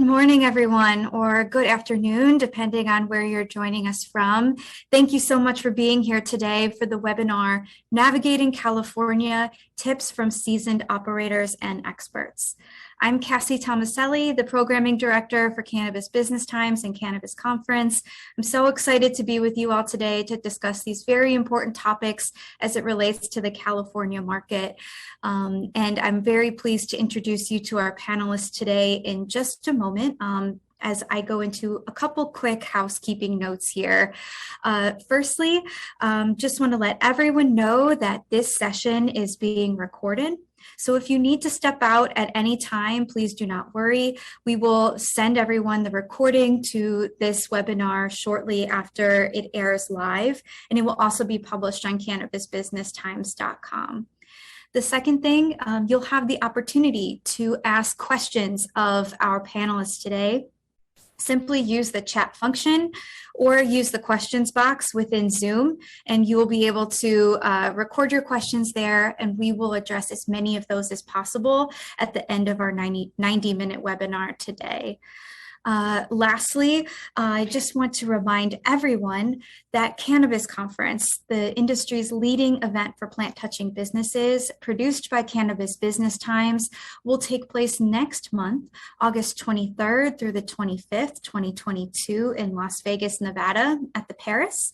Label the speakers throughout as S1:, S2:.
S1: morning, everyone, or good afternoon, depending on where you're joining us from. Thank you so much for being here today for the webinar, Navigating California, Tips from Seasoned Operators and Experts. I'm Cassie Tomaselli, the Programming Director for Cannabis Business Times and Cannabis Conference. I'm so excited to be with you all today to discuss these very important topics as it relates to the California market. And I'm very pleased to introduce you to our panelists today in just a moment. As I go into a couple quick housekeeping notes here. Firstly, just want to let everyone know that this session is being recorded. So if you need to step out at any time, please do not worry. We will send everyone the recording to this webinar shortly after it airs live, and it will also be published on cannabisbusinesstimes.com. The second thing, you'll have the opportunity to ask questions of our panelists today. Simply use the chat function or use the questions box within Zoom, and you will be able to record your questions there, and we will address as many of those as possible at the end of our 90-minute webinar today. Lastly, I just want to remind everyone that Cannabis Conference, the industry's leading event for plant-touching businesses, produced by Cannabis Business Times, will take place next month, August 23rd through the 25th, 2022 in Las Vegas, Nevada at the Paris.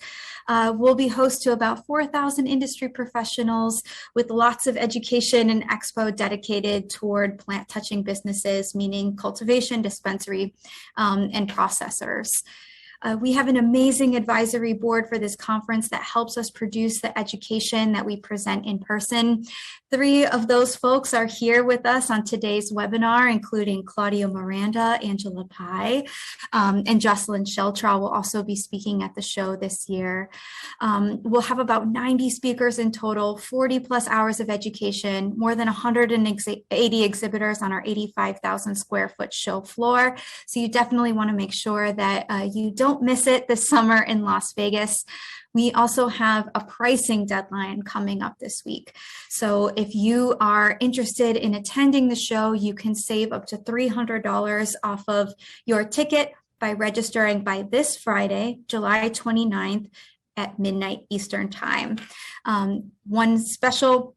S1: We'll be host to about 4,000 industry professionals with lots of education and expo dedicated toward plant-touching businesses, meaning cultivation, dispensary, and processors. We have an amazing advisory board for this conference that helps us produce the education that we present in person. 3 of those folks are here with us on today's webinar, including Claudio Miranda, Angela Pai, and Jocelyn Sheltraw will also be speaking at the show this year. We'll have about 90 speakers in total, 40 plus hours of education, more than 180 exhibitors on our 85,000 square foot show floor. So you definitely want to make sure that you don't miss it this summer in Las Vegas. We also have a pricing deadline coming up this week. So if you are interested in attending the show, you can save up to $300 off of your ticket by registering by this Friday, July 29th at midnight Eastern time. One special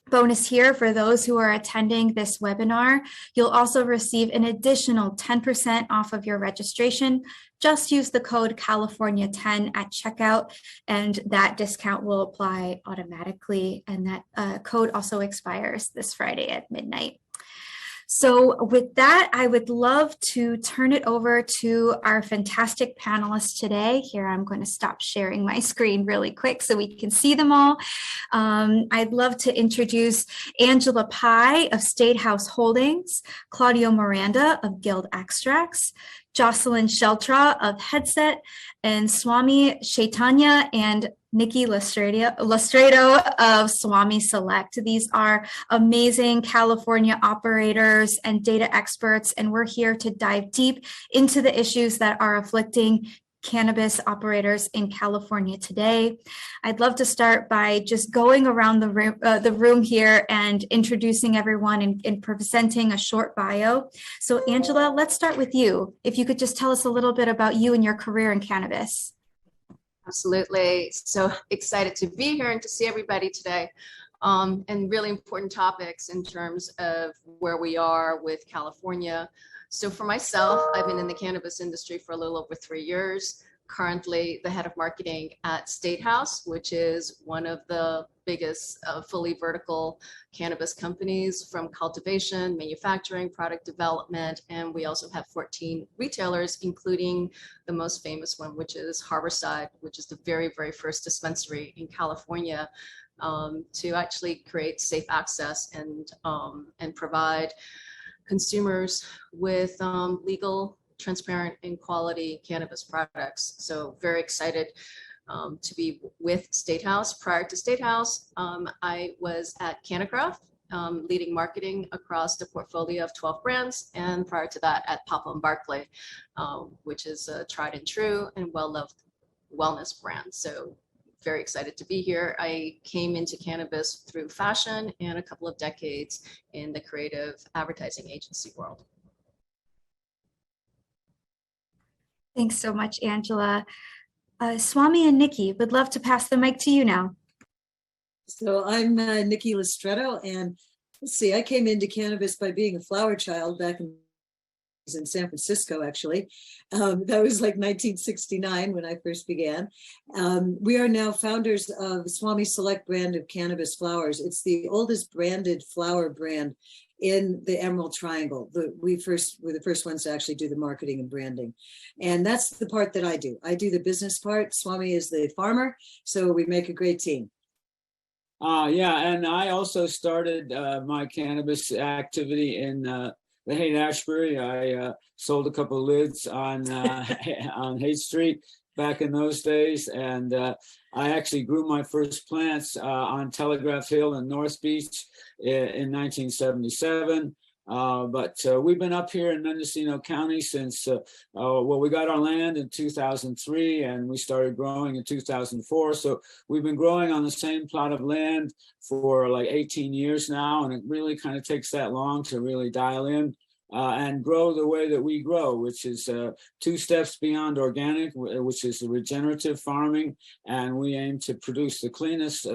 S1: bonus here for those who are attending this webinar, you'll also receive an additional 10% off of your registration. Just use the code California10 at checkout, and that discount will apply automatically. And that code also expires this Friday at midnight. So with that, I would love to turn it over to our fantastic panelists today. Here, I'm going to stop sharing my screen really quick so we can see them all. I'd love to introduce Angela Pai of StateHouse Holdings, Claudio Miranda of Guild Extracts, Jocelyn Sheltraw of Headset, and Swami Chaitanya and Nikki Lastreto of Swami Select. These are amazing California operators and data experts, and we're here to dive deep into the issues that are afflicting cannabis operators in California today. I'd love to start by just going around the room here and introducing everyone and presenting a short bio. So Angela, let's start with you. If you could just tell us a little bit about you and your career in cannabis.
S2: Absolutely. So excited to be here and to see everybody today. And really important topics in terms of where we are with California. So for myself, I've been in the cannabis industry for a little over 3 years, currently the head of marketing at StateHouse, which is one of the biggest fully vertical cannabis companies, from cultivation, manufacturing, product development, and we also have 14 retailers, including the most famous one, which is Harborside, which is the very, very first dispensary in California to actually create safe access and provide consumers with legal, transparent, and quality cannabis products. So very excited to be with StateHouse. Prior to StateHouse, I was at Canacraft, leading marketing across the portfolio of 12 brands, and prior to that at Papa and Barclay, which is a tried and true and well-loved wellness brand. So very excited to be here. I came into cannabis through fashion and a couple of decades in the creative advertising agency world.
S1: Thanks so much, Angela. Swami and Nikki, would love to pass the mic to you now.
S3: So I'm Nikki Lastreto, and let's see, I came into cannabis by being a flower child back in San Francisco, actually. That was like 1969 when I first began. We are now founders of Swami Select brand of cannabis flowers. It's the oldest branded flower brand in the Emerald Triangle. We were the first ones to actually do the marketing and branding. And that's the part that I do. I do the business part. Swami is the farmer, so we make a great team.
S4: Yeah, and I also started my cannabis activity in the Haight-Ashbury. I sold a couple of lids on on Haight Street back in those days, and I actually grew my first plants on Telegraph Hill in North Beach in 1977. But we've been up here in Mendocino County since, well, we got our land in 2003 and we started growing in 2004. So we've been growing on the same plot of land for like 18 years now. And it really kind of takes that long to really dial in and grow the way that we grow, which is 2 steps beyond organic, which is the regenerative farming. And we aim to produce the cleanest,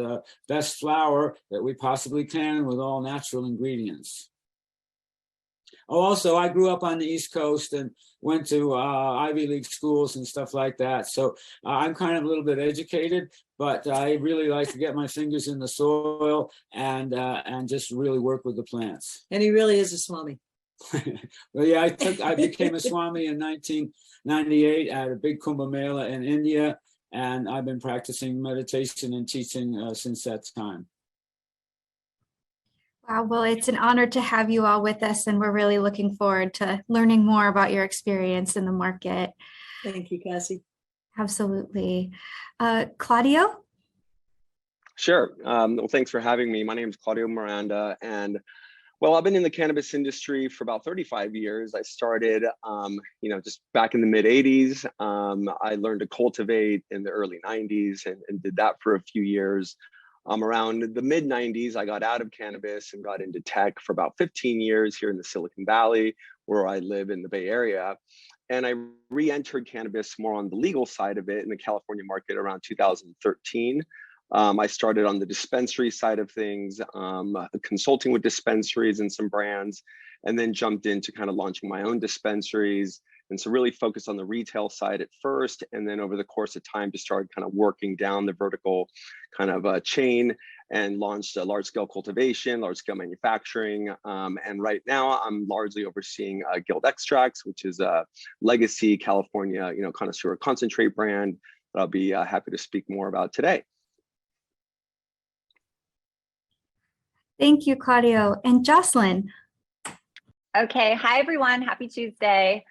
S4: best flour that we possibly can with all natural ingredients. Oh, also, I grew up on the East Coast and went to Ivy League schools and stuff like that. So I'm kind of a little bit educated, but I really like to get my fingers in the soil and just really work with the plants.
S3: And he really is a Swami.
S4: Well, yeah, I became a Swami in 1998 at a big Kumbh Mela in India, and I've been practicing meditation and teaching since that time.
S1: Wow, well, it's an honor to have you all with us, and we're really looking forward to learning more about your experience in the market.
S3: Thank you, Cassie.
S1: Absolutely. Claudio?
S5: Sure. Well, thanks for having me. My name is Claudio Miranda, and well, I've been in the cannabis industry for about 35 years. I started, just back in the mid 80s. I learned to cultivate in the early 90s and did that for a few years. Around the mid 90s, I got out of cannabis and got into tech for about 15 years here in the Silicon Valley, where I live in the Bay Area. And I re-entered cannabis more on the legal side of it in the California market around 2013. I started on the dispensary side of things, consulting with dispensaries and some brands, and then jumped into kind of launching my own dispensaries. And so really focused on the retail side at first, and then over the course of time just started kind of working down the vertical kind of chain and launched a large-scale cultivation, large-scale manufacturing. And right now I'm largely overseeing Guild Extracts, which is a legacy California, connoisseur concentrate brand that I'll be happy to speak more about today.
S1: Thank you, Claudio. And Jocelyn?
S6: Okay, hi everyone, happy Tuesday.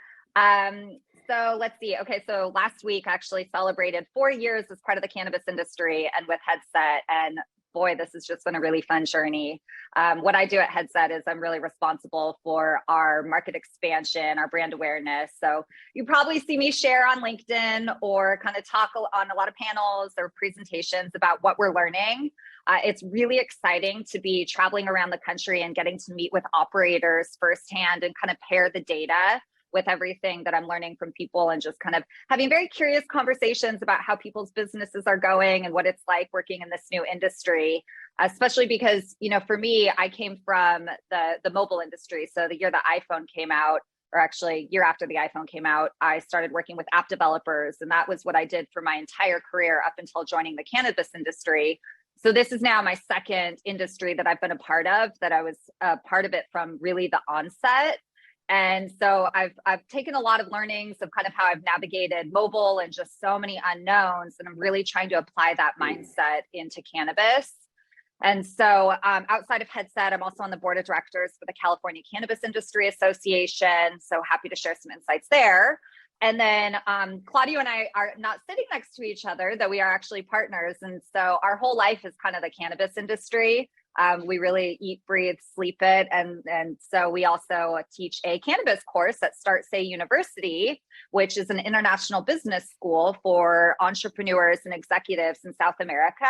S6: So let's see. Okay, so last week I actually celebrated 4 years as part of the cannabis industry and with Headset, and boy, this has just been a really fun journey. What I do at Headset is I'm really responsible for our market expansion, our brand awareness. So you probably see me share on LinkedIn or kind of talk on a lot of panels or presentations about what we're learning. It's really exciting to be traveling around the country and getting to meet with operators firsthand and kind of pair the data with everything that I'm learning from people and just kind of having very curious conversations about how people's businesses are going and what it's like working in this new industry, especially because, for me, I came from the mobile industry. So the year the iPhone came out, or actually year after the iPhone came out, I started working with app developers. And that was what I did for my entire career up until joining the cannabis industry. So this is now my second industry that I've been a part of, that I was a part of it from really the onset. And so I've taken a lot of learnings of kind of how I've navigated mobile and just so many unknowns. And I'm really trying to apply that mindset into cannabis. And so outside of Headset, I'm also on the board of directors for the California Cannabis Industry Association. So happy to share some insights there. And then Claudio and I are not sitting next to each other, though we are actually partners. And so our whole life is kind of the cannabis industry. We really eat, breathe, sleep it. And so we also teach a cannabis course at Start Say University, which is an international business school for entrepreneurs and executives in South America.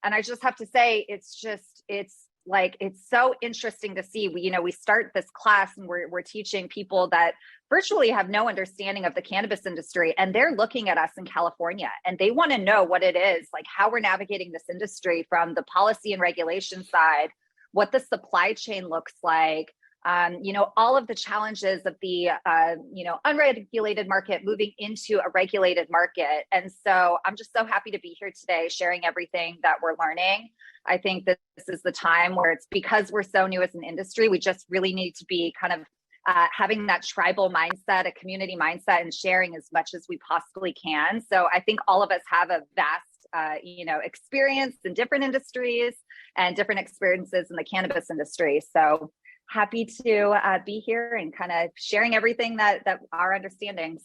S6: And I just have to say, it's like, it's so interesting to see. We start this class and we're teaching people that virtually have no understanding of the cannabis industry, and they're looking at us in California and they want to know what it is, like how we're navigating this industry from the policy and regulation side, what the supply chain looks like, all of the challenges of the, unregulated market moving into a regulated market. And so I'm just so happy to be here today, sharing everything that we're learning. I think that this is the time where it's because we're so new as an industry, we just really need to be kind of having that tribal mindset, a community mindset, and sharing as much as we possibly can. So I think all of us have a vast experience in different industries and different experiences in the cannabis industry. So happy to be here and kind of sharing everything that our understandings.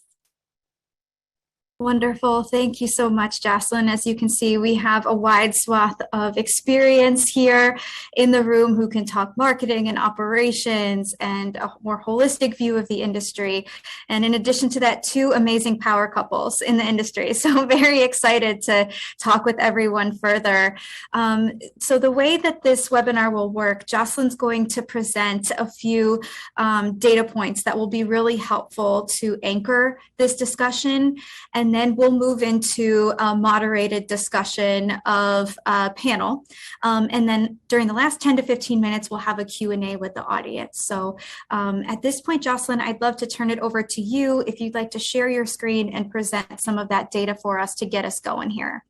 S1: Wonderful. Thank you so much, Jocelyn. As you can see, we have a wide swath of experience here in the room who can talk marketing and operations and a more holistic view of the industry. And in addition to that, two amazing power couples in the industry. So very excited to talk with everyone further. So the way that this webinar will work, Jocelyn's going to present a few data points that will be really helpful to anchor this discussion. And then we'll move into a moderated discussion of a panel. And then during the last 10 to 15 minutes, we'll have a Q&A with the audience. So at this point, Jocelyn, I'd love to turn it over to you if you'd like to share your screen and present some of that data for us to get us going here.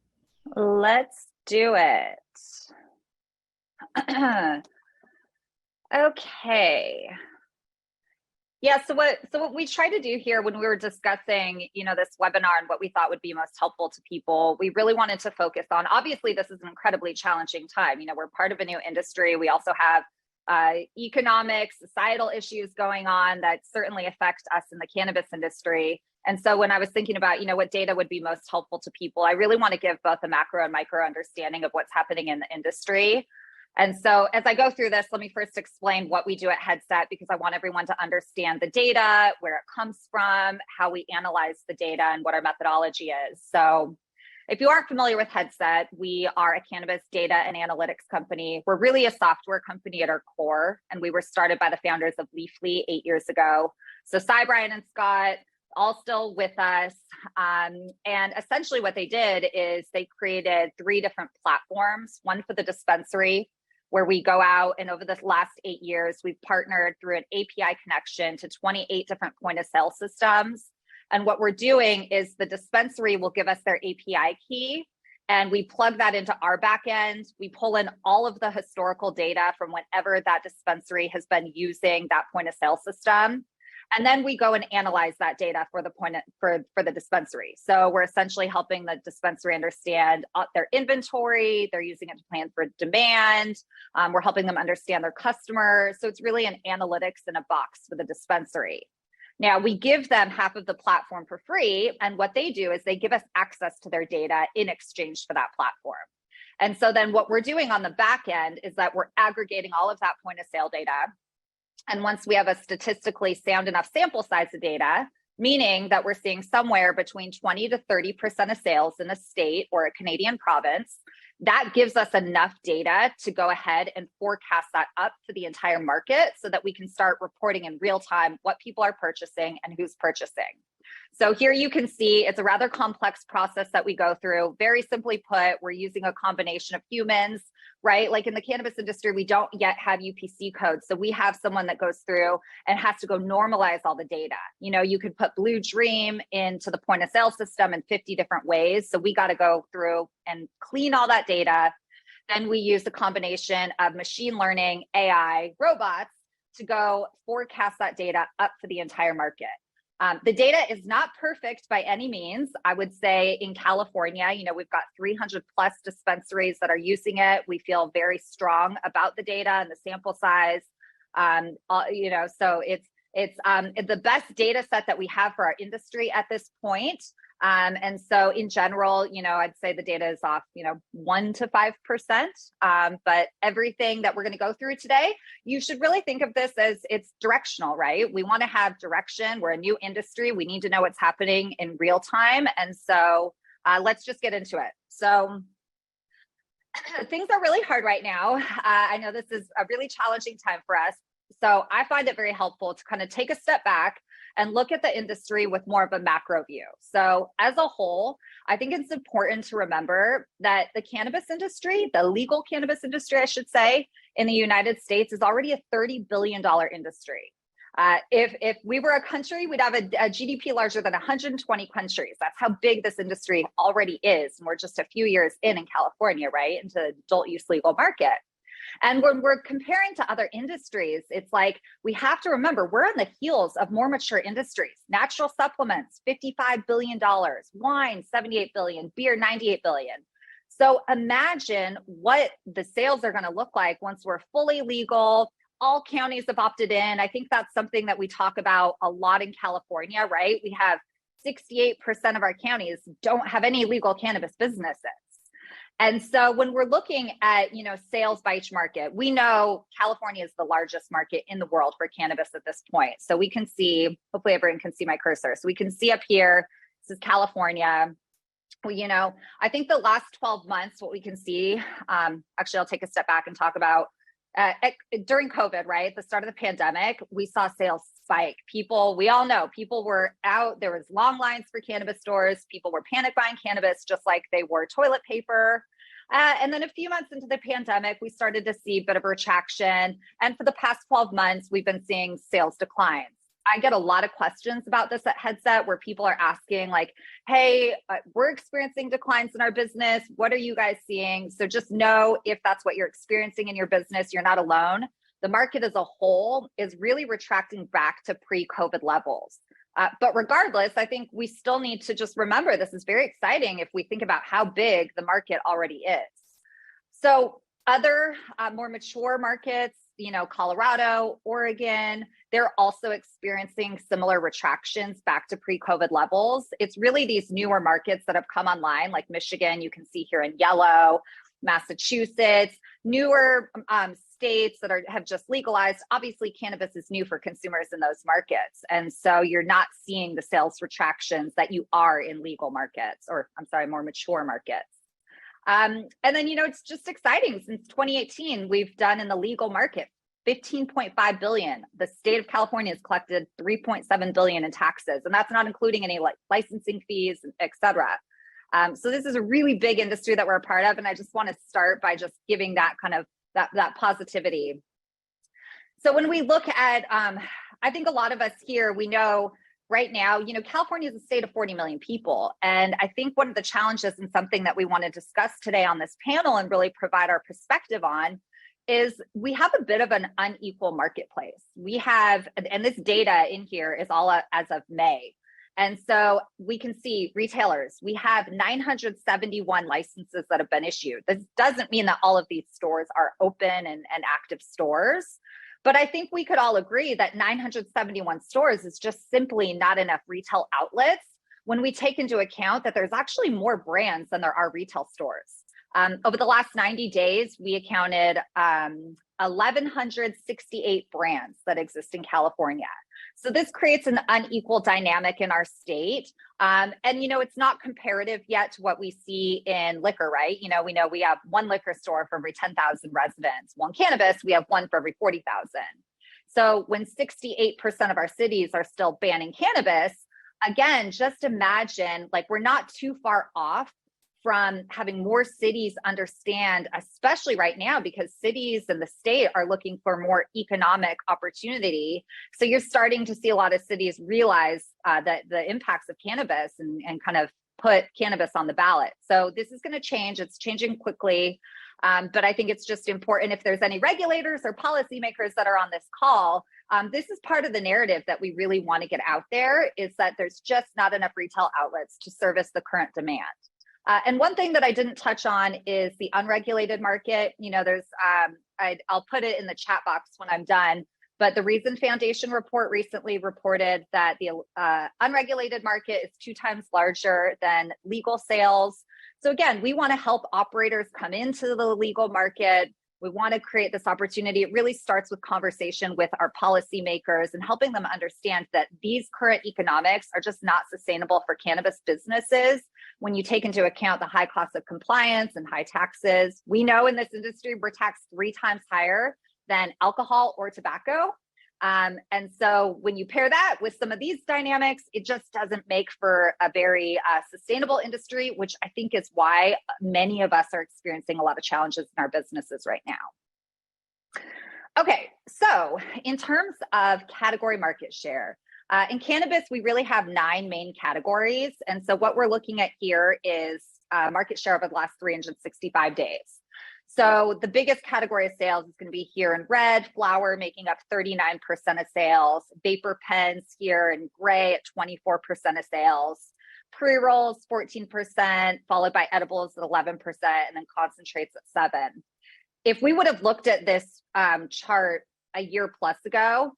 S6: Let's do it. Okay. Yeah, so what we tried to do here when we were discussing, this webinar and what we thought would be most helpful to people, we really wanted to focus on, obviously, this is an incredibly challenging time. We're part of a new industry. We also have economic, societal issues going on that certainly affect us in the cannabis industry. And so when I was thinking about, what data would be most helpful to people, I really want to give both a macro and micro understanding of what's happening in the industry. And so as I go through this, let me first explain what we do at Headset, because I want everyone to understand the data, where it comes from, how we analyze the data, and what our methodology is. So if you aren't familiar with Headset, we are a cannabis data and analytics company. We're really a software company at our core, and we were started by the founders of Leafly 8 years ago. So Cy, Brian, and Scott, all still with us. And essentially what they did is they created 3 different platforms, one for the dispensary, where we go out, and over the last 8 years, we've partnered through an API connection to 28 different point of sale systems. And what we're doing is the dispensary will give us their API key, and we plug that into our backend. We pull in all of the historical data from whenever that dispensary has been using that point of sale system. And then we go and analyze that data for the dispensary. So we're essentially helping the dispensary understand their inventory. They're using it to plan for demand. We're helping them understand their customers. So it's really an analytics in a box for the dispensary. Now, we give them half of the platform for free. And what they do is they give us access to their data in exchange for that platform. And so then what we're doing on the back end is that we're aggregating all of that point of sale data. And once we have a statistically sound enough sample size of data, meaning that we're seeing somewhere between 20 to 30% of sales in a state or a Canadian province, that gives us enough data to go ahead and forecast that up for the entire market so that we can start reporting in real time what people are purchasing and who's purchasing. So here you can see it's a rather complex process that we go through. Very simply put, we're using a combination of humans, right? Like in the cannabis industry, we don't yet have UPC codes. So we have someone that goes through and has to go normalize all the data. You could put Blue Dream into the point of sale system in 50 different ways. So we got to go through and clean all that data. Then we use a combination of machine learning, AI, robots to go forecast that data up for the entire market. The data is not perfect by any means. I would say in California, we've got 300 plus dispensaries that are using it. We feel very strong about the data and the sample size. So it's the best data set that we have for our industry at this point. And so in general, I'd say the data is off, 1 to 5%. But everything that we're going to go through today, you should really think of this as it's directional, right? We want to have direction. We're a new industry. We need to know what's happening in real time. And so let's just get into it. So things are really hard right now. I know this is a really challenging time for us. So I find it very helpful to kind of take a step back and look at the industry with more of a macro view. So as a whole, I think it's important to remember that the cannabis industry, the legal cannabis industry, I should say, in the United States is already a $30 billion industry. If we were a country, we'd have a GDP larger than 120 countries. That's how big this industry already is. And we're just a few years in California, right, into the adult use legal market. And when we're comparing to other industries, it's like we have to remember we're on the heels of more mature industries. Natural supplements, $55 billion, wine, $78 billion, beer, $98 billion. So imagine what the sales are going to look like once we're fully legal. All counties have opted in. I think that's something that we talk about a lot in California, right? We have 68% of our counties don't have any legal cannabis businesses. And so when we're looking at, sales by each market, we know California is the largest market in the world for cannabis at this point. So we can see, hopefully everyone can see my cursor. So we can see up here, this is California. Well, I think the last 12 months, what we can see, actually, I'll take a step back and talk about during COVID, right? At the start of the pandemic, we saw sales spike. We all know people were out. There was long lines for cannabis stores. People were panic buying cannabis, just like they were toilet paper. And then a few months into the pandemic, we started to see a bit of retraction. And for the past 12 months, we've been seeing sales declines. I get a lot of questions about this at Headset where people are asking like, hey, we're experiencing declines in our business. What are you guys seeing? So just know if that's what you're experiencing in your business, you're not alone. The market as a whole is really retracting back to pre-COVID levels. But regardless, I think we still need to just remember this is very exciting if we think about how big the market already is. So other more mature markets, Colorado, Oregon, they're also experiencing similar retractions back to pre-COVID levels. It's really these newer markets that have come online, like Michigan, you can see here in yellow, Massachusetts, newer states that have just legalized. Obviously, cannabis is new for consumers in those markets. And so you're not seeing the sales retractions that you are in legal markets, or I'm sorry, more mature markets. And then, it's just exciting. Since 2018, we've done in the legal market, 15.5 billion. The state of California has collected 3.7 billion in taxes, and that's not including any licensing fees, et cetera. So this is a really big industry that we're a part of. And I just want to start by just giving that kind of that positivity. So when we look at, I think a lot of us here, we know right now, California is a state of 40 million people. And I think one of the challenges and something that we want to discuss today on this panel and really provide our perspective on is we have a bit of an unequal marketplace. We have, and this data in here is all as of May. And so we can see retailers, we have 971 licenses that have been issued. This doesn't mean that all of these stores are open and active stores, but I think we could all agree that 971 stores is just simply not enough retail outlets when we take into account that there's actually more brands than there are retail stores. Over the last 90 days, we accounted 1,168 brands that exist in California. So this creates an unequal dynamic in our state. And, it's not comparative yet to what we see in liquor, right? We know we have one liquor store for every 10,000 residents. Well, in cannabis, we have one for every 40,000. So when 68% of our cities are still banning cannabis, again, just imagine we're not too far off from having more cities understand, especially right now, because cities and the state are looking for more economic opportunity. So you're starting to see a lot of cities realize that the impacts of cannabis and kind of put cannabis on the ballot. So this is going to change. It's changing quickly. But I think it's just important if there's any regulators or policymakers that are on this call, this is part of the narrative that we really want to get out there is that there's just not enough retail outlets to service the current demand. And one thing that I didn't touch on is the unregulated market. There's, I'll put it in the chat box when I'm done, but the Reason Foundation report recently reported that the unregulated market is 2 times larger than legal sales. So again, we want to help operators come into the legal market. We want to create this opportunity. It really starts with conversation with our policymakers and helping them understand that these current economics are just not sustainable for cannabis businesses when you take into account the high cost of compliance and high taxes. We know in this industry, we're taxed 3 times higher than alcohol or tobacco. And so when you pair that with some of these dynamics, it just doesn't make for a very sustainable industry, which I think is why many of us are experiencing a lot of challenges in our businesses right now. Okay, so in terms of category market share, in cannabis, we really have 9 main categories. And so what we're looking at here is market share over the last 365 days. So the biggest category of sales is going to be here in red, flower making up 39% of sales, vapor pens here in gray at 24% of sales, pre-rolls 14%, followed by edibles at 11%, and then concentrates at 7%. If we would have looked at this chart a year plus ago,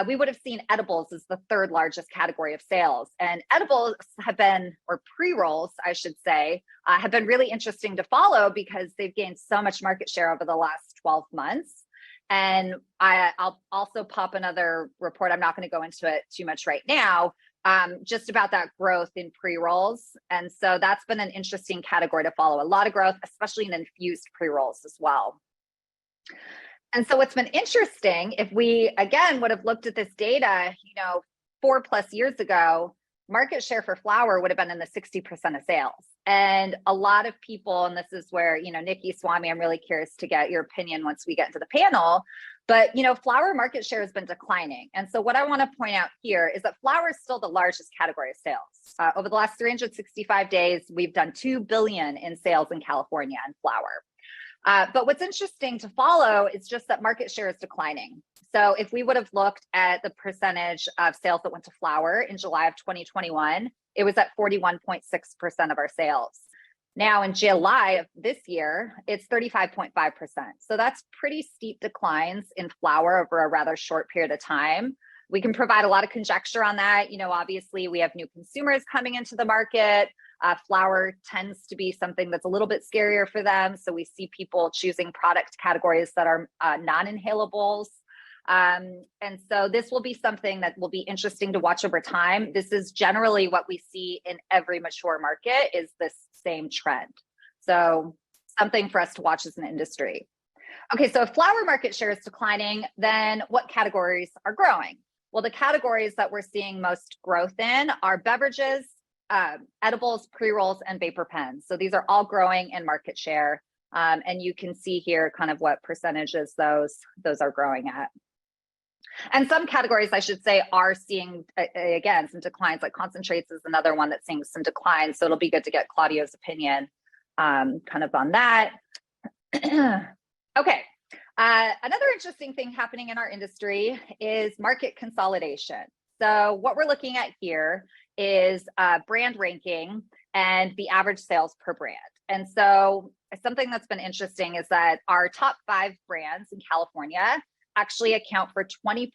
S6: we would have seen edibles as the 3rd largest category of sales. And edibles have been, or pre-rolls, I should say, have been really interesting to follow because they've gained so much market share over the last 12 months. And I'll also pop another report. I'm not going to go into it too much right now, just about that growth in pre-rolls. And so that's been an interesting category to follow. A lot of growth, especially in infused pre-rolls as well. And so what's been interesting, if we, again, would have looked at this data, 4+ years ago, market share for flower would have been in the 60% of sales. And a lot of people, and this is where, Nikki, Swami, I'm really curious to get your opinion once we get into the panel, but, flower market share has been declining. And so what I want to point out here is that flower is still the largest category of sales. Over the last 365 days, we've done $2 billion in sales in California in flower. But what's interesting to follow is just that market share is declining. So if we would have looked at the percentage of sales that went to flower in July of 2021, it was at 41.6% of our sales. Now in July of this year, it's 35.5%. So that's pretty steep declines in flower over a rather short period of time. We can provide a lot of conjecture on that. Obviously we have new consumers coming into the market. Flower tends to be something that's a little bit scarier for them. So we see people choosing product categories that are non-inhalables. And so this will be something that will be interesting to watch over time. This is generally what we see in every mature market is this same trend. So something for us to watch as an industry. Okay, so if flower market share is declining, then what categories are growing? Well, the categories that we're seeing most growth in are beverages, edibles, pre-rolls, and vapor pens. So these are all growing in market share. And you can see here kind of what percentages those are growing at. And some categories, I should say, are seeing, again, some declines, like concentrates is another one that's seeing some declines. So it'll be good to get Claudio's opinion kind of on that. Okay. Another interesting thing happening in our industry is market consolidation. So what we're looking at here is brand ranking and the average sales per brand. And so something that's been interesting is that our top 5 brands in California actually account for 20%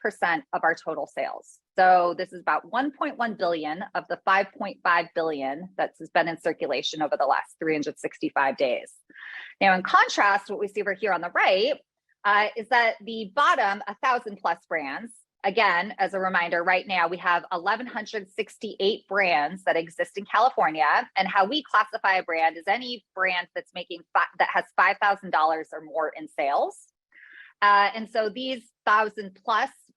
S6: of our total sales. So this is about 1.1 billion of the 5.5 billion that's been in circulation over the last 365 days. Now, in contrast, what we see over here on the right is that the bottom 1,000+ brands, again, as a reminder, right now we have 1,168 brands that exist in California, and how we classify a brand is any brand that's making that has $5,000 or more in sales. And so these 1,000+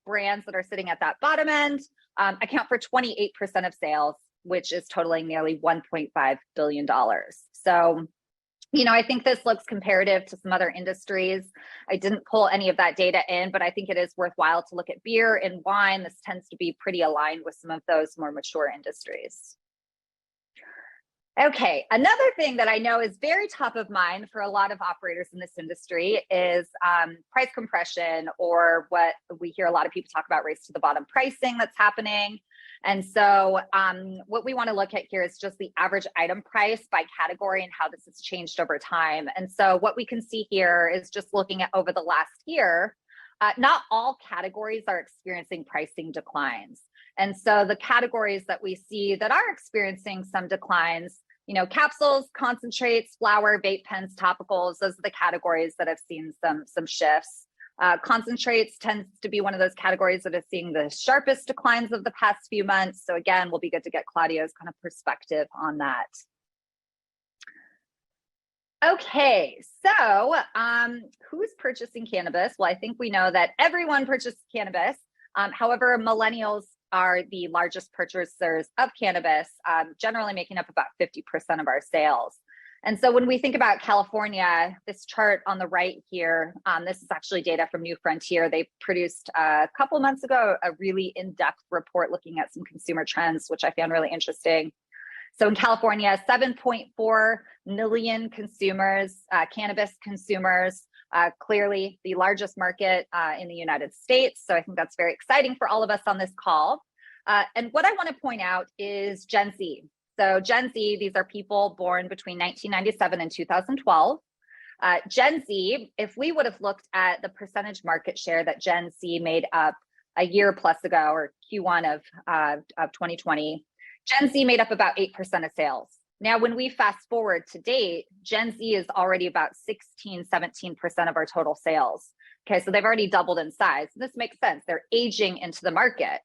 S6: brands that are sitting at that bottom end account for 28% of sales, which is totaling nearly $1.5 billion. So, I think this looks comparative to some other industries. I didn't pull any of that data in, but I think it is worthwhile to look at beer and wine. This tends to be pretty aligned with some of those more mature industries. Okay, another thing that I know is very top of mind for a lot of operators in this industry is price compression, or what we hear a lot of people talk about, race to the bottom pricing that's happening. And so what we want to look at here is just the average item price by category and how this has changed over time. And so what we can see here is just looking at over the last year, not all categories are experiencing pricing declines. And so the categories that we see that are experiencing some declines capsules, concentrates, flower, vape pens, topicals, those are the categories that have seen some shifts. Concentrates tends to be one of those categories that is seeing the sharpest declines of the past few months. So again, will be good to get Claudio's kind of perspective on that. Okay, so who's purchasing cannabis? Well, I think we know that everyone purchases cannabis. However, millennials are the largest purchasers of cannabis, generally making up about 50% of our sales. And so when we think about California, this chart on the right here, this is actually data from New Frontier. They produced a couple months ago a really in-depth report looking at some consumer trends, which I found really interesting. So in California, 7.4 million consumers, cannabis consumers, clearly the largest market in the United States. So I think that's very exciting for all of us on this call. And what I want to point out is Gen Z. So Gen Z, these are people born between 1997 and 2012. Gen Z, if we would have looked at the percentage market share that Gen Z made up a year plus ago, or Q1 of 2020, Gen Z made up about 8% of sales. Now, when we fast forward to date, Gen Z is already about 16, 17% of our total sales. Okay, so they've already doubled in size. This makes sense. They're aging into the market.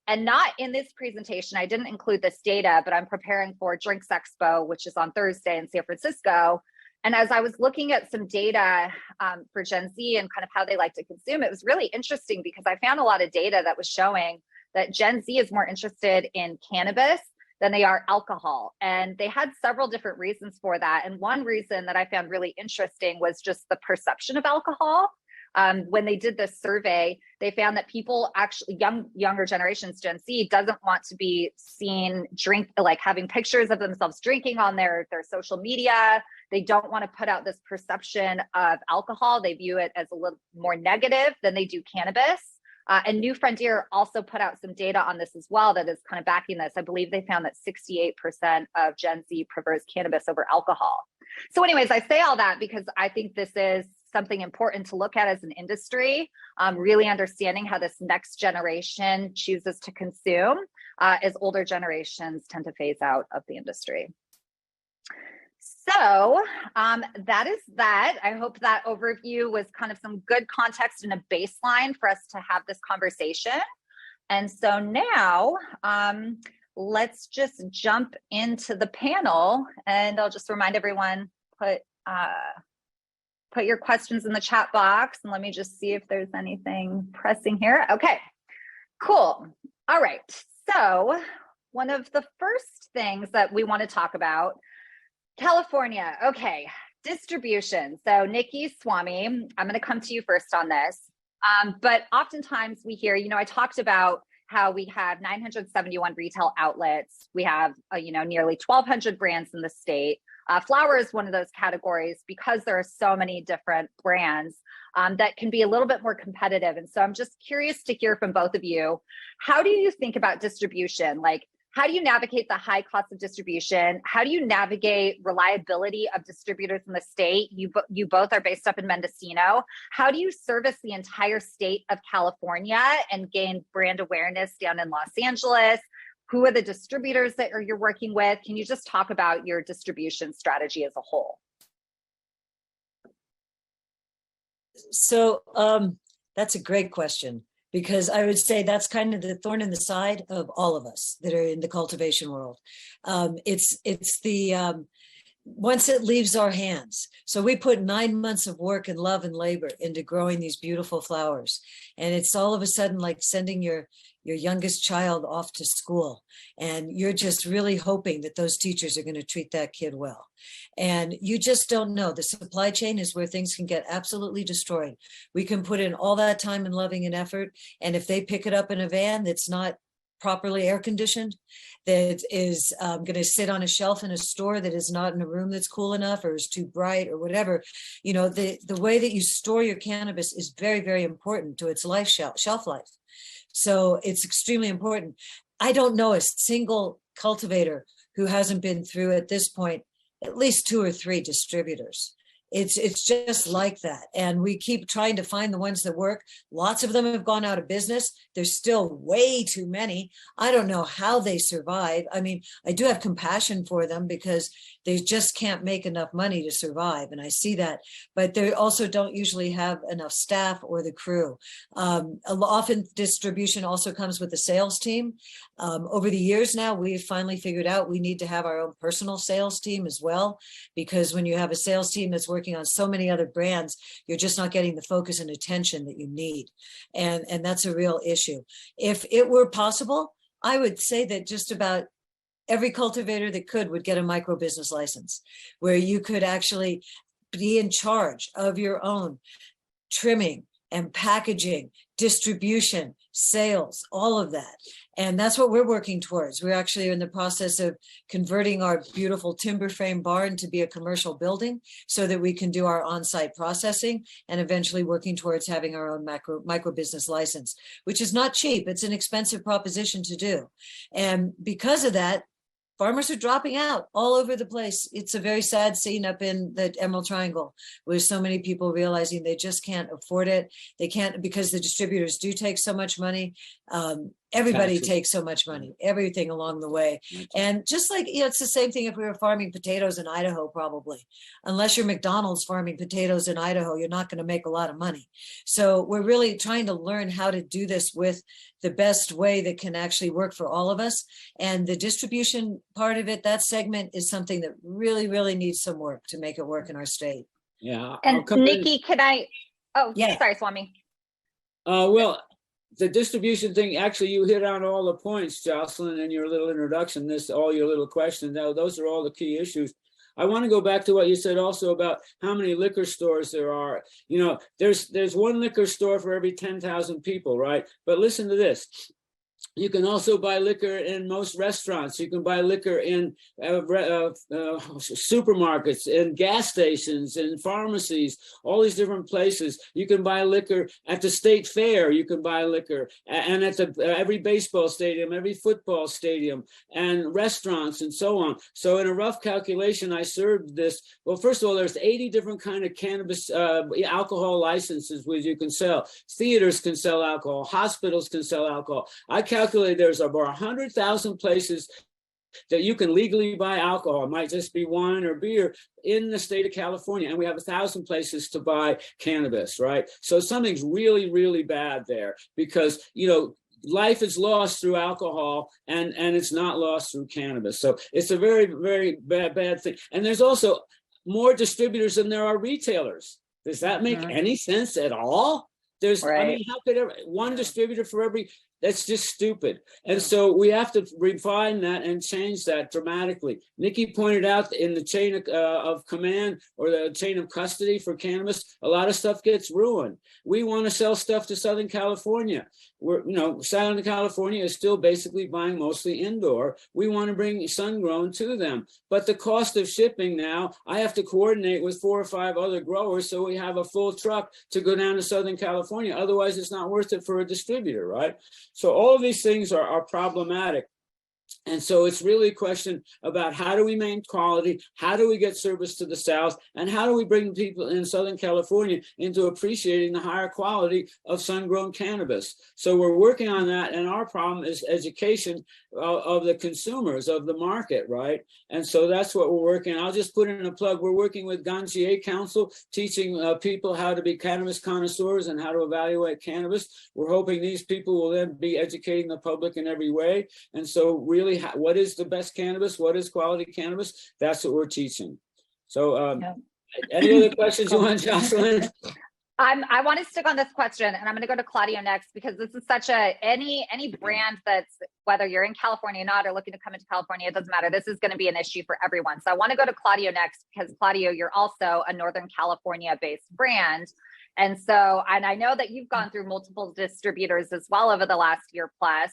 S6: And not in this presentation, I didn't include this data, but I'm preparing for Drinks Expo, which is on Thursday in San Francisco. And as I was looking at some data for Gen Z and kind of how they like to consume, it was really interesting because I found a lot of data that was showing that Gen Z is more interested in cannabis than they are alcohol. And they had several different reasons for that. And one reason that I found really interesting was just the perception of alcohol. When they did this survey, they found that people actually, younger generations, Gen Z, doesn't want to be seen having pictures of themselves drinking on their social media. They don't want to put out this perception of alcohol. They view it as a little more negative than they do cannabis. And New Frontier also put out some data on this as well that is kind of backing this. I believe they found that 68% of Gen Z prefers cannabis over alcohol. So anyways, I say all that because I think this is something important to look at as an industry, really understanding how this next generation chooses to consume as older generations tend to phase out of the industry. So that is that. I hope that overview was kind of some good context and a baseline for us to have this conversation. And so now let's just jump into the panel, and I'll just remind everyone, put your questions in the chat box, and let me just see if there's anything pressing here. Okay, cool. All right, so one of the first things that we want to talk about, California. Okay, distribution. So Nikki, Swami, I'm going to come to you first on this. But oftentimes we hear, I talked about how we have 971 retail outlets. We have, nearly 1,200 brands in the state. Flower is one of those categories because there are so many different brands that can be a little bit more competitive. And so I'm just curious to hear from both of you. How do you think about distribution? Like, how do you navigate the high cost of distribution? How do you navigate reliability of distributors in the state? You both are based up in Mendocino. How do you service the entire state of California and gain brand awareness down in Los Angeles? Who are the distributors that you're working with? Can you just talk about your distribution strategy as a whole?
S3: So that's a great question, because I would say that's kind of the thorn in the side of all of us that are in the cultivation world. It's the once it leaves our hands. So we put 9 months of work and love and labor into growing these beautiful flowers. And it's all of a sudden like sending your youngest child off to school. And you're just really hoping that those teachers are going to treat that kid well. And you just don't know. The supply chain is where things can get absolutely destroyed. We can put in all that time and loving and effort. And if they pick it up in a van that's not properly air conditioned, that is going to sit on a shelf in a store that is not in a room that's cool enough or is too bright or whatever, the way that you store your cannabis is very, very important to its shelf life. So it's extremely important. I don't know a single cultivator who hasn't been through at this point at least 2 or 3 distributors. It's just like that. And we keep trying to find the ones that work. Lots of them have gone out of business. There's still way too many. I don't know how they survive. I mean, I do have compassion for them because they just can't make enough money to survive. And I see that, but they also don't usually have enough staff or the crew. Often distribution also comes with a sales team. Over the years now, we've finally figured out we need to have our own personal sales team as well, because when you have a sales team that's working on so many other brands, you're just not getting the focus and attention that you need. And that's a real issue. If it were possible, I would say that just about every cultivator that could would get a micro business license, where you could actually be in charge of your own trimming and packaging, distribution, sales, all of that. And that's what we're working towards. We're actually in the process of converting our beautiful timber frame barn to be a commercial building so that we can do our on-site processing, and eventually working towards having our own micro business license, which is not cheap. It's an expensive proposition to do. And because of that, farmers are dropping out all over the place. It's a very sad scene up in the Emerald Triangle, with so many people realizing they just can't afford it. They can't, because the distributors do take so much money. Everybody takes so much money, everything along the way. And just like, it's the same thing if we were farming potatoes in Idaho, probably. Unless you're McDonald's farming potatoes in Idaho, you're not going to make a lot of money. So we're really trying to learn how to do this with the best way that can actually work for all of us. And the distribution part of it, that segment, is something that really, really needs some work to make it work in our state.
S4: Yeah.
S6: And Nikki, could I, sorry, Swami.
S4: Well, the distribution thing, actually, you hit on all the points, Jocelyn, in your little introduction, all your little questions. Now, those are all the key issues. I want to go back to what you said also about how many liquor stores there are. You know, there's one liquor store for every 10,000 people, right? But listen to this. You can also buy liquor in most restaurants. You can buy liquor in supermarkets, in gas stations, in pharmacies, all these different places. You can buy liquor at the state fair. You can buy liquor, and at every baseball stadium, every football stadium, and restaurants, and so on. So in a rough calculation, I served this. Well, first of all, there's 80 different kind of cannabis alcohol licenses which you can sell. Theaters can sell alcohol. Hospitals can sell alcohol. I calculate there's over 100,000 places that you can legally buy alcohol. It might just be wine or beer in the state of California. And we have 1,000 places to buy cannabis, right? So something's really, really bad there, because, you know, life is lost through alcohol, and it's not lost through cannabis. So it's a very, very bad thing. And there's also more distributors than there are retailers. Does that make any sense at all? There's, I mean, how could one distributor for every, that's just stupid. And so we have to refine that and change that dramatically. Nikki pointed out in the chain of command, or the chain of custody for cannabis, a lot of stuff gets ruined. We want to sell stuff to Southern California. Southern California is still basically buying mostly indoor. We want to bring sun-grown to them. But the cost of shipping now, I have to coordinate with 4 or 5 other growers so we have a full truck to go down to Southern California. Otherwise, it's not worth it for a distributor, right? So all of these things are problematic. And so it's really a question about how do we maintain quality, how do we get service to the South, and how do we bring people in Southern California into appreciating the higher quality of sun-grown cannabis. So we're working on that, and our problem is education of the consumers, of the market, right? And so that's what we're working on. I'll just put in a plug. We're working with Ganjier Council, teaching people how to be cannabis connoisseurs and how to evaluate cannabis. We're hoping these people will then be educating the public in every way. And so really, what is the best cannabis? What is quality cannabis? That's what we're teaching. So any other questions you want, Jocelyn?
S6: I want to stick on this question, and I'm going to go to Claudio next, because this is such any brand that's, whether you're in California or not, or looking to come into California, it doesn't matter. This is going to be an issue for everyone. So I want to go to Claudio next, because Claudio, you're also a Northern California based brand. And so, and I know that you've gone through multiple distributors as well over the last year plus,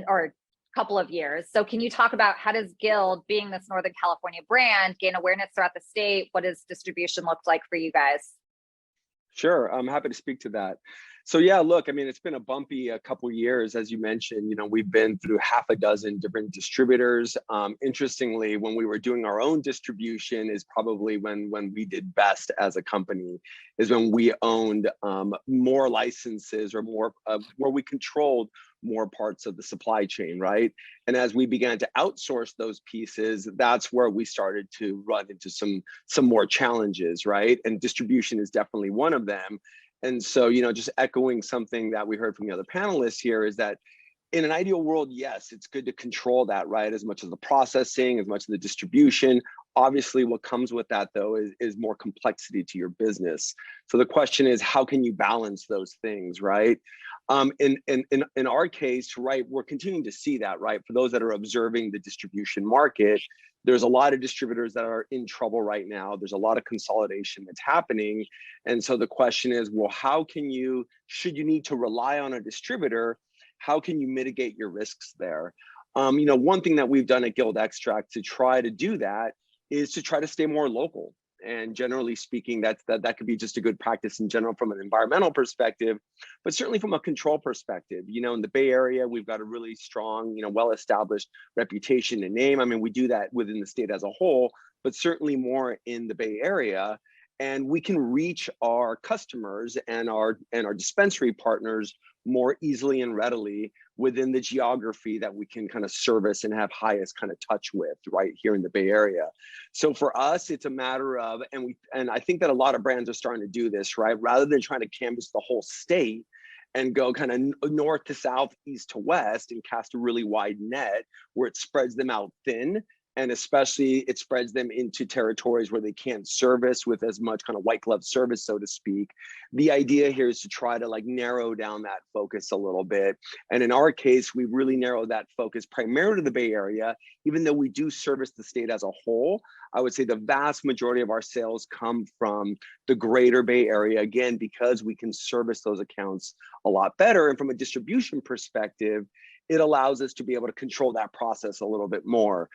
S6: or couple of years. So can you talk about how does Guild, being this Northern California brand, gain awareness throughout the state? What does distribution look like for you guys?
S5: Sure, I'm happy to speak to that. So yeah, look, I mean, it's been a bumpy couple years, as you mentioned. We've been through half a dozen different distributors. Interestingly, when we were doing our own distribution is probably when we did best as a company, is when we owned more licenses or more where we controlled more parts of the supply chain, right? And as we began to outsource those pieces, that's where we started to run into some more challenges, right? And distribution is definitely one of them. And so, just echoing something that we heard from the other panelists here is that in an ideal world, yes, it's good to control that, right? As much as the processing, as much as the distribution. Obviously, what comes with that, though, is more complexity to your business. So the question is, how can you balance those things, right? In our case, right, we're continuing to see that, right? For those that are observing the distribution market, there's a lot of distributors that are in trouble right now. There's a lot of consolidation that's happening. And so the question is, well, how can you, should you need to rely on a distributor, how can you mitigate your risks there? One thing that we've done at Guild Extract to try to do that is to try to stay more local. And generally speaking, that could be just a good practice in general from an environmental perspective, but certainly from a control perspective. In the Bay Area, we've got a really strong, well-established reputation and name. I mean, we do that within the state as a whole, but certainly more in the Bay Area. And we can reach our customers and our dispensary partners more easily and readily within the geography that we can kind of service and have highest kind of touch with right here in the Bay Area. So for us, it's a matter of, and I think that a lot of brands are starting to do this, right? Rather than trying to canvas the whole state and go kind of north to south, east to west and cast a really wide net where it spreads them out thin. And especially it spreads them into territories where they can't service with as much kind of white glove service, so to speak. The idea here is to try to narrow down that focus a little bit. And in our case, we've really narrowed that focus primarily to the Bay Area, even though we do service the state as a whole. I would say the vast majority of our sales come from the greater Bay Area, again, because we can service those accounts a lot better. And from a distribution perspective, it allows us to be able to control that process a little bit more.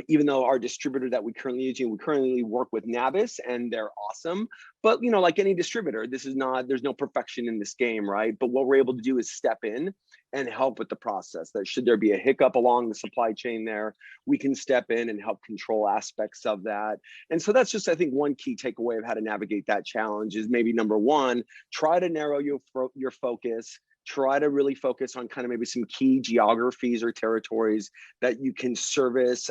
S5: Even though our distributor that we currently work with Nabis, and they're awesome. But like any distributor, there's no perfection in this game, right? But what we're able to do is step in and help with the process. That should there be a hiccup along the supply chain there, we can step in and help control aspects of that. And so that's just, I think, one key takeaway of how to navigate that challenge is maybe number one, try to narrow your focus. Try to really focus on kind of maybe some key geographies or territories that you can service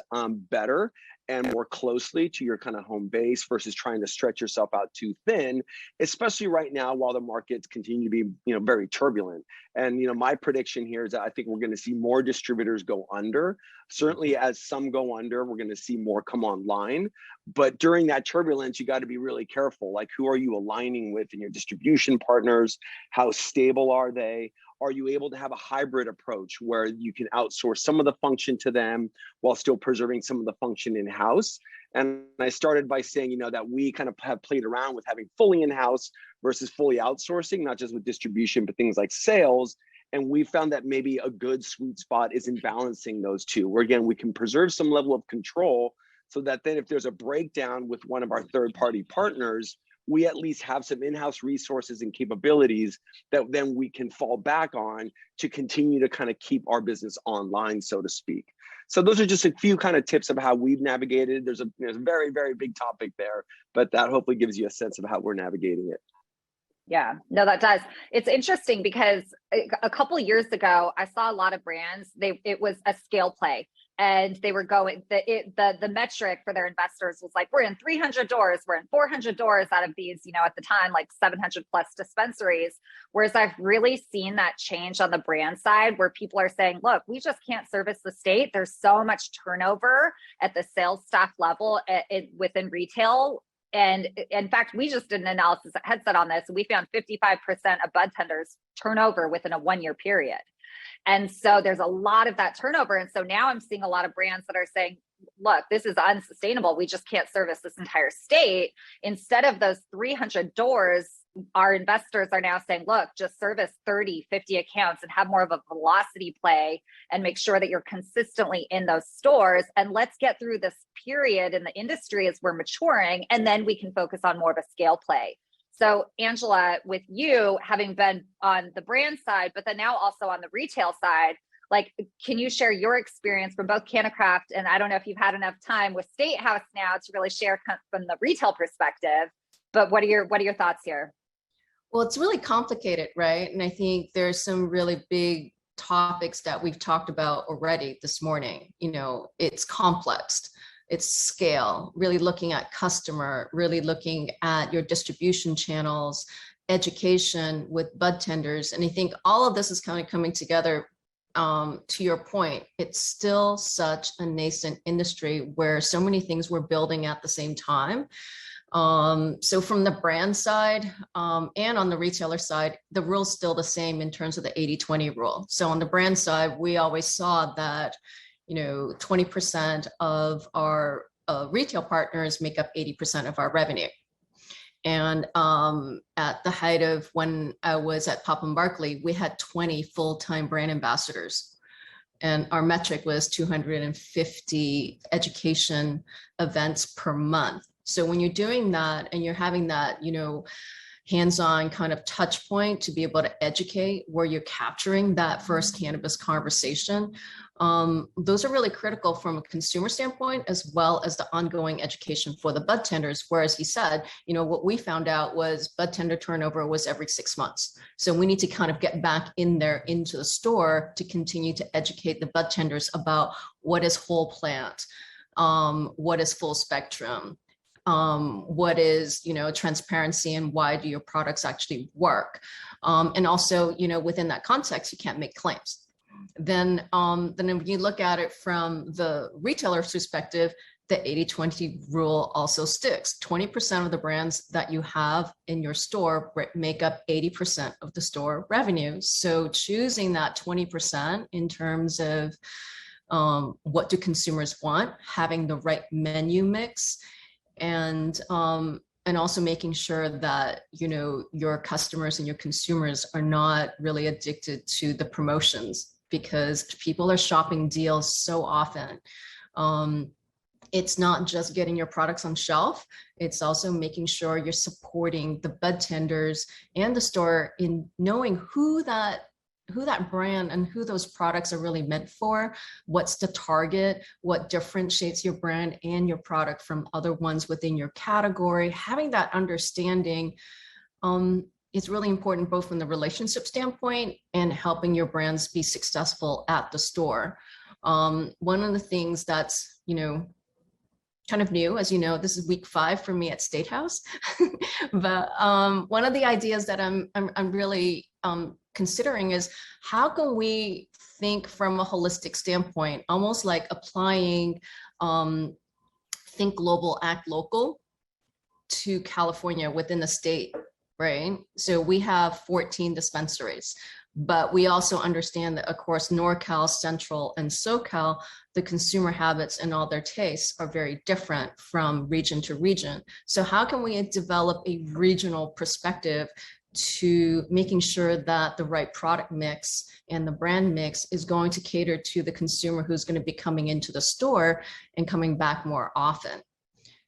S5: better and more closely to your kind of home base versus trying to stretch yourself out too thin, especially right now while the markets continue to be, very turbulent. And, my prediction here is that I think we're going to see more distributors go under. Certainly as some go under, we're going to see more come online. But during that turbulence, you got to be really careful. Like, who are you aligning with in your distribution partners? How stable are they? Are you able to have a hybrid approach where you can outsource some of the function to them while still preserving some of the function in-house? And I started by saying, that we kind of have played around with having fully in-house versus fully outsourcing, not just with distribution, but things like sales. And we found that maybe a good sweet spot is in balancing those two, where again, we can preserve some level of control so that then if there's a breakdown with one of our third-party partners, we at least have some in-house resources and capabilities that then we can fall back on to continue to kind of keep our business online, so to speak. So those are just a few kind of tips of how we've navigated. There's a very, very big topic there, but that hopefully gives you a sense of how we're navigating it.
S6: Yeah, no, that does. It's interesting because a couple of years ago, I saw a lot of brands, it was a scale play. And they were going, the metric for their investors was like, we're in 300 doors, we're in 400 doors out of these, at the time, like 700 plus dispensaries. Whereas I've really seen that change on the brand side where people are saying, look, we just can't service the state. There's so much turnover at the sales staff level within retail. And in fact, we just did an analysis at Headset on this. And we found 55% of bud tenders turnover within a 1-year period. And so there's a lot of that turnover. And so now I'm seeing a lot of brands that are saying, look, this is unsustainable. We just can't service this entire state. Instead of those 300 doors, our investors are now saying, look, just service 30, 50 accounts and have more of a velocity play and make sure that you're consistently in those stores. And let's get through this period in the industry as we're maturing. And then we can focus on more of a scale play. So Angela, with you having been on the brand side, but then now also on the retail side, like, can you share your experience from both CannaCraft, and I don't know if you've had enough time with StateHouse now to really share from the retail perspective, but what are your thoughts here?
S2: Well, it's really complicated, right? And I think there's some really big topics that we've talked about already this morning. You know, it's complex, it's scale, really looking at customer, really looking at your distribution channels, education with bud tenders. And I think all of this is kind of coming together. To your point, it's still such a nascent industry where so many things we're building at the same time. So from the brand side and on the retailer side, the rule's still the same in terms of the 80-20 rule. So on the brand side, we always saw that, you know, 20% of our retail partners make up 80% of our revenue. And at the height of when I was at Pop & Barkley, we had 20 full-time brand ambassadors. And our metric was 250 education events per month. So when you're doing that and you're having that, you know, hands-on kind of touch point to be able to educate where you're capturing that first cannabis conversation, those are really critical from a consumer standpoint, as well as the ongoing education for the bud tenders. Whereas he said, you know, what we found out was bud tender turnover was every 6 months. So we need to kind of get back in there into the store to continue to educate the bud tenders about what is whole plant, what is full spectrum, what is, you know, transparency, and why do your products actually work. And also, you know, within that context, you can't make claims. Then if you look at it from the retailer's perspective, the 80-20 rule also sticks. 20% of the brands that you have in your store make up 80% of the store revenue. So choosing that 20% in terms of what do consumers want, having the right menu mix, and also making sure that, you know, your customers and your consumers are not really addicted to the promotions, because people are shopping deals so often. It's not just getting your products on shelf, it's also making sure you're supporting the bud tenders and the store in knowing who that brand and who those products are really meant for, what's the target, what differentiates your brand and your product from other ones within your category. Having that understanding is really important, both from the relationship standpoint and helping your brands be successful at the store. One of the things that's, you know, kind of new, as you know, this is week 5 for me at StateHouse, but one of the ideas that I'm really considering is how can we think from a holistic standpoint, almost like applying think global, act local to California within the state, right? So we have 14 dispensaries, but we also understand that, of course, NorCal, Central, and SoCal, the consumer habits and all their tastes are very different from region to region. So how can we develop a regional perspective to making sure that the right product mix and the brand mix is going to cater to the consumer who's going to be coming into the store and coming back more often?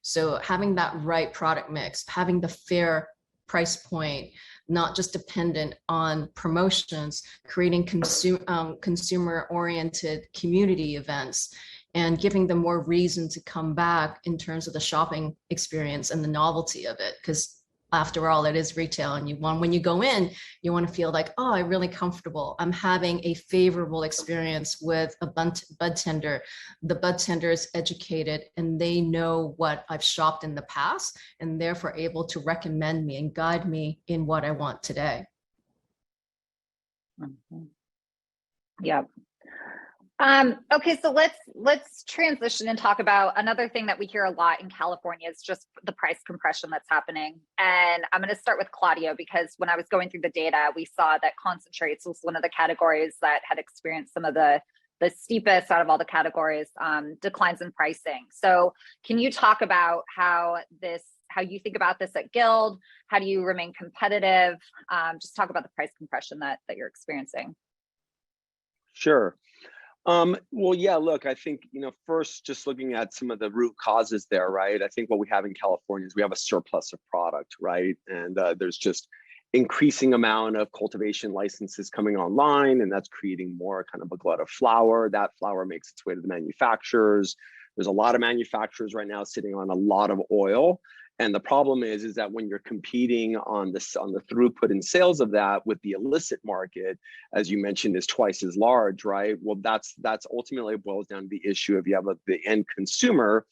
S2: So having that right product mix, having the fair price point, not just dependent on promotions, creating consumer-oriented community events, and giving them more reason to come back in terms of the shopping experience and the novelty of it. Because after all, it is retail, and when you go in, you want to feel like, oh, I'm really comfortable. I'm having a favorable experience with a bud tender. The bud tender is educated and they know what I've shopped in the past, and therefore able to recommend me and guide me in what I want today.
S6: Yeah. Okay, so let's transition and talk about another thing that we hear a lot in California is just the price compression that's happening. And I'm going to start with Claudio, because when I was going through the data, we saw that concentrates was one of the categories that had experienced some of the steepest out of all the categories declines in pricing. So can you talk about how you think about this at Guild? How do you remain competitive? Just talk about the price compression that you're experiencing.
S5: Sure. Well, yeah, look, I think, first just looking at some of the root causes there, right? I think what we have in California is we have a surplus of product, right? And there's just increasing amount of cultivation licenses coming online, and that's creating more kind of a glut of flower. That flower makes its way to the manufacturers. There's a lot of manufacturers right now sitting on a lot of oil. And the problem is that when you're competing on the throughput and sales of that with the illicit market, as you mentioned, is twice as large, right? Well, that's ultimately boils down to the issue of you have the end consumer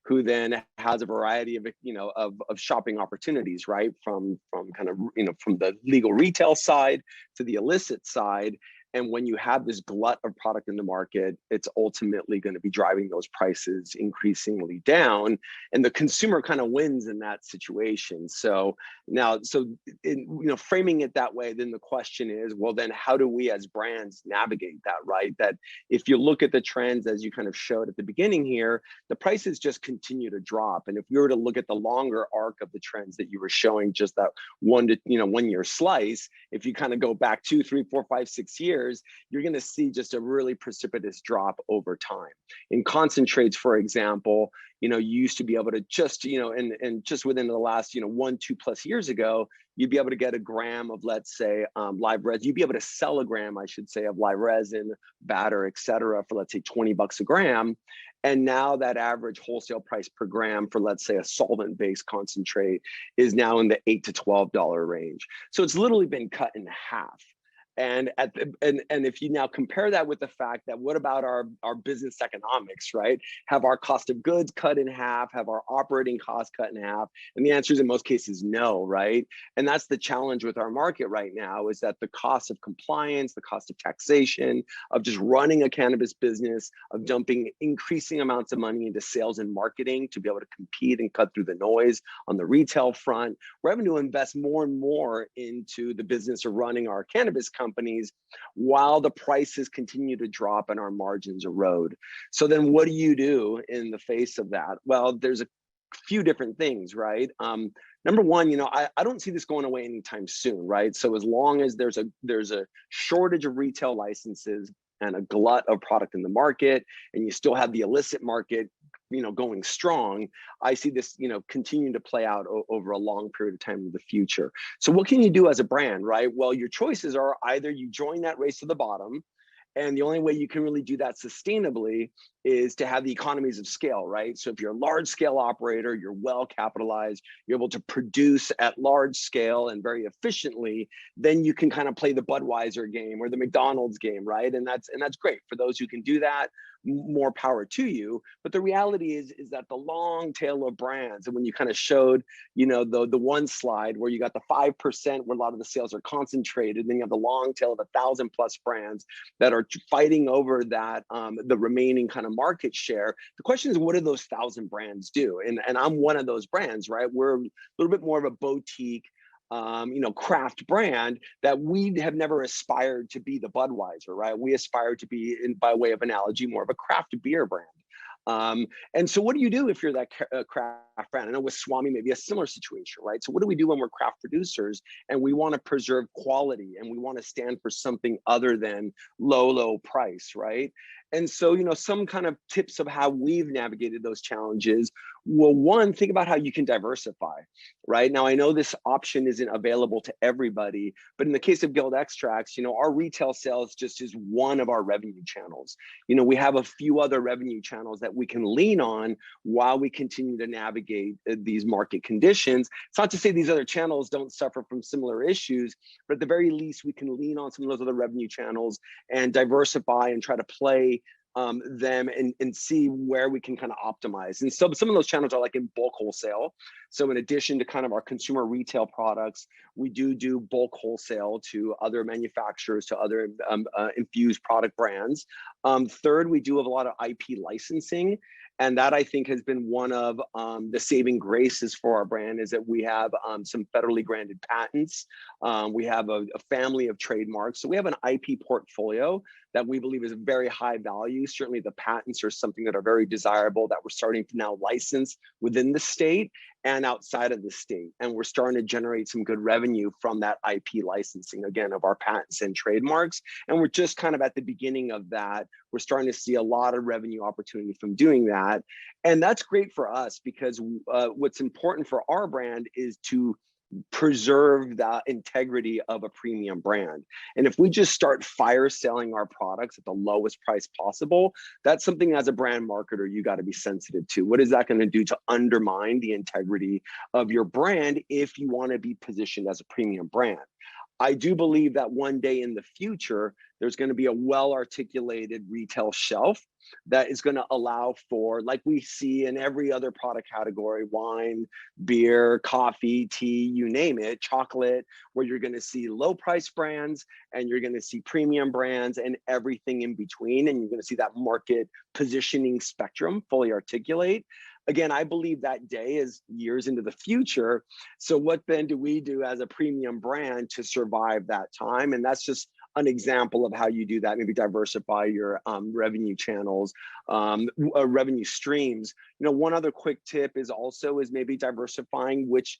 S5: who then has a variety of of shopping opportunities, right? From kind of from the legal retail side to the illicit side. And when you have this glut of product in the market, it's ultimately going to be driving those prices increasingly down, and the consumer kind of wins in that situation. So now, framing it that way, then the question is, well, then how do we as brands navigate that, right? That if you look at the trends, as you kind of showed at the beginning here, the prices just continue to drop. And if we were to look at the longer arc of the trends that you were showing, just that 1 year slice, if you kind of go back 2, 3, 4, 5, 6 years, you're going to see just a really precipitous drop over time. In concentrates, for example, you used to be able to just, and just within the last, 1, 2+ years ago, you'd be able to get a gram of, let's say, live resin. You'd be able to sell a gram, I should say, of live resin, batter, et cetera, for, let's say, $20 a gram. And now that average wholesale price per gram for, let's say, a solvent-based concentrate is now in the $8 to $12 range. So it's literally been cut in half. And if you now compare that with the fact that what about our business economics, right? Have our cost of goods cut in half? Have our operating costs cut in half? And the answer is in most cases no, right? And that's the challenge with our market right now, is that the cost of compliance, the cost of taxation, of just running a cannabis business, of dumping increasing amounts of money into sales and marketing to be able to compete and cut through the noise on the retail front, we're having to invest more and more into the business of running our cannabis companies while the prices continue to drop and our margins erode. So then what do you do in the face of that? Well, there's a few different things, right? Number one, I don't see this going away anytime soon, right? So as long as there's a shortage of retail licenses and a glut of product in the market, and you still have the illicit market going strong, I see this, continuing to play out over a long period of time in the future. So what can you do as a brand, right? Well, your choices are either you join that race to the bottom, and the only way you can really do that sustainably is to have the economies of scale, right? So if you're a large scale operator, you're well capitalized, you're able to produce at large scale and very efficiently, then you can kind of play the Budweiser game or the McDonald's game, right? And that's great for those who can do that. More power to you. But the reality is that the long tail of brands, and when you kind of showed, the one slide where you got the 5% where a lot of the sales are concentrated, then you have the long tail of 1,000+ brands that are fighting over that, the remaining kind of market share. The question is, what do those 1,000 brands do? And I'm one of those brands, right? We're a little bit more of a boutique, craft brand that we have never aspired to be the Budweiser, right? We aspire to be, by way of analogy, more of a craft beer brand. And so what do you do if you're that craft brand? I know with Swami, maybe a similar situation, right? So what do we do when we're craft producers and we want to preserve quality and we want to stand for something other than low price, right? And so, some kind of tips of how we've navigated those challenges. Well, one, think about how you can diversify, right? Now, I know this option isn't available to everybody, but in the case of Guild Extracts, our retail sales just is one of our revenue channels. We have a few other revenue channels that we can lean on while we continue to navigate these market conditions. It's not to say these other channels don't suffer from similar issues, but at the very least, we can lean on some of those other revenue channels and diversify and try to play them and see where we can kind of optimize. And so some of those channels are like in bulk wholesale. So in addition to kind of our consumer retail products, we do bulk wholesale to other manufacturers, to other infused product brands. Third, we do have a lot of IP licensing. And that, I think, has been one of the saving graces for our brand, is that we have some federally granted patents. We have a family of trademarks. So we have an IP portfolio that we believe is very high value. Certainly the patents are something that are very desirable that we're starting to now license within the state and outside of the state. And we're starting to generate some good revenue from that IP licensing, again, of our patents and trademarks. And we're just kind of at the beginning of that. We're starting to see a lot of revenue opportunity from doing that. And that's great for us because what's important for our brand is to preserve the integrity of a premium brand. And if we just start fire selling our products at the lowest price possible, that's something as a brand marketer you got to be sensitive to. What is that going to do to undermine the integrity of your brand if you want to be positioned as a premium brand? I do believe that one day in the future, there's going to be a well-articulated retail shelf that is going to allow for, like we see in every other product category, wine, beer, coffee, tea, you name it, chocolate, where you're going to see low price brands and you're going to see premium brands and everything in between. And you're going to see that market positioning spectrum fully articulate. Again, I believe that day is years into the future. So what then do we do as a premium brand to survive that time? And that's just an example of how you do that. Maybe diversify your revenue channels, revenue streams. You know, one other quick tip is maybe diversifying which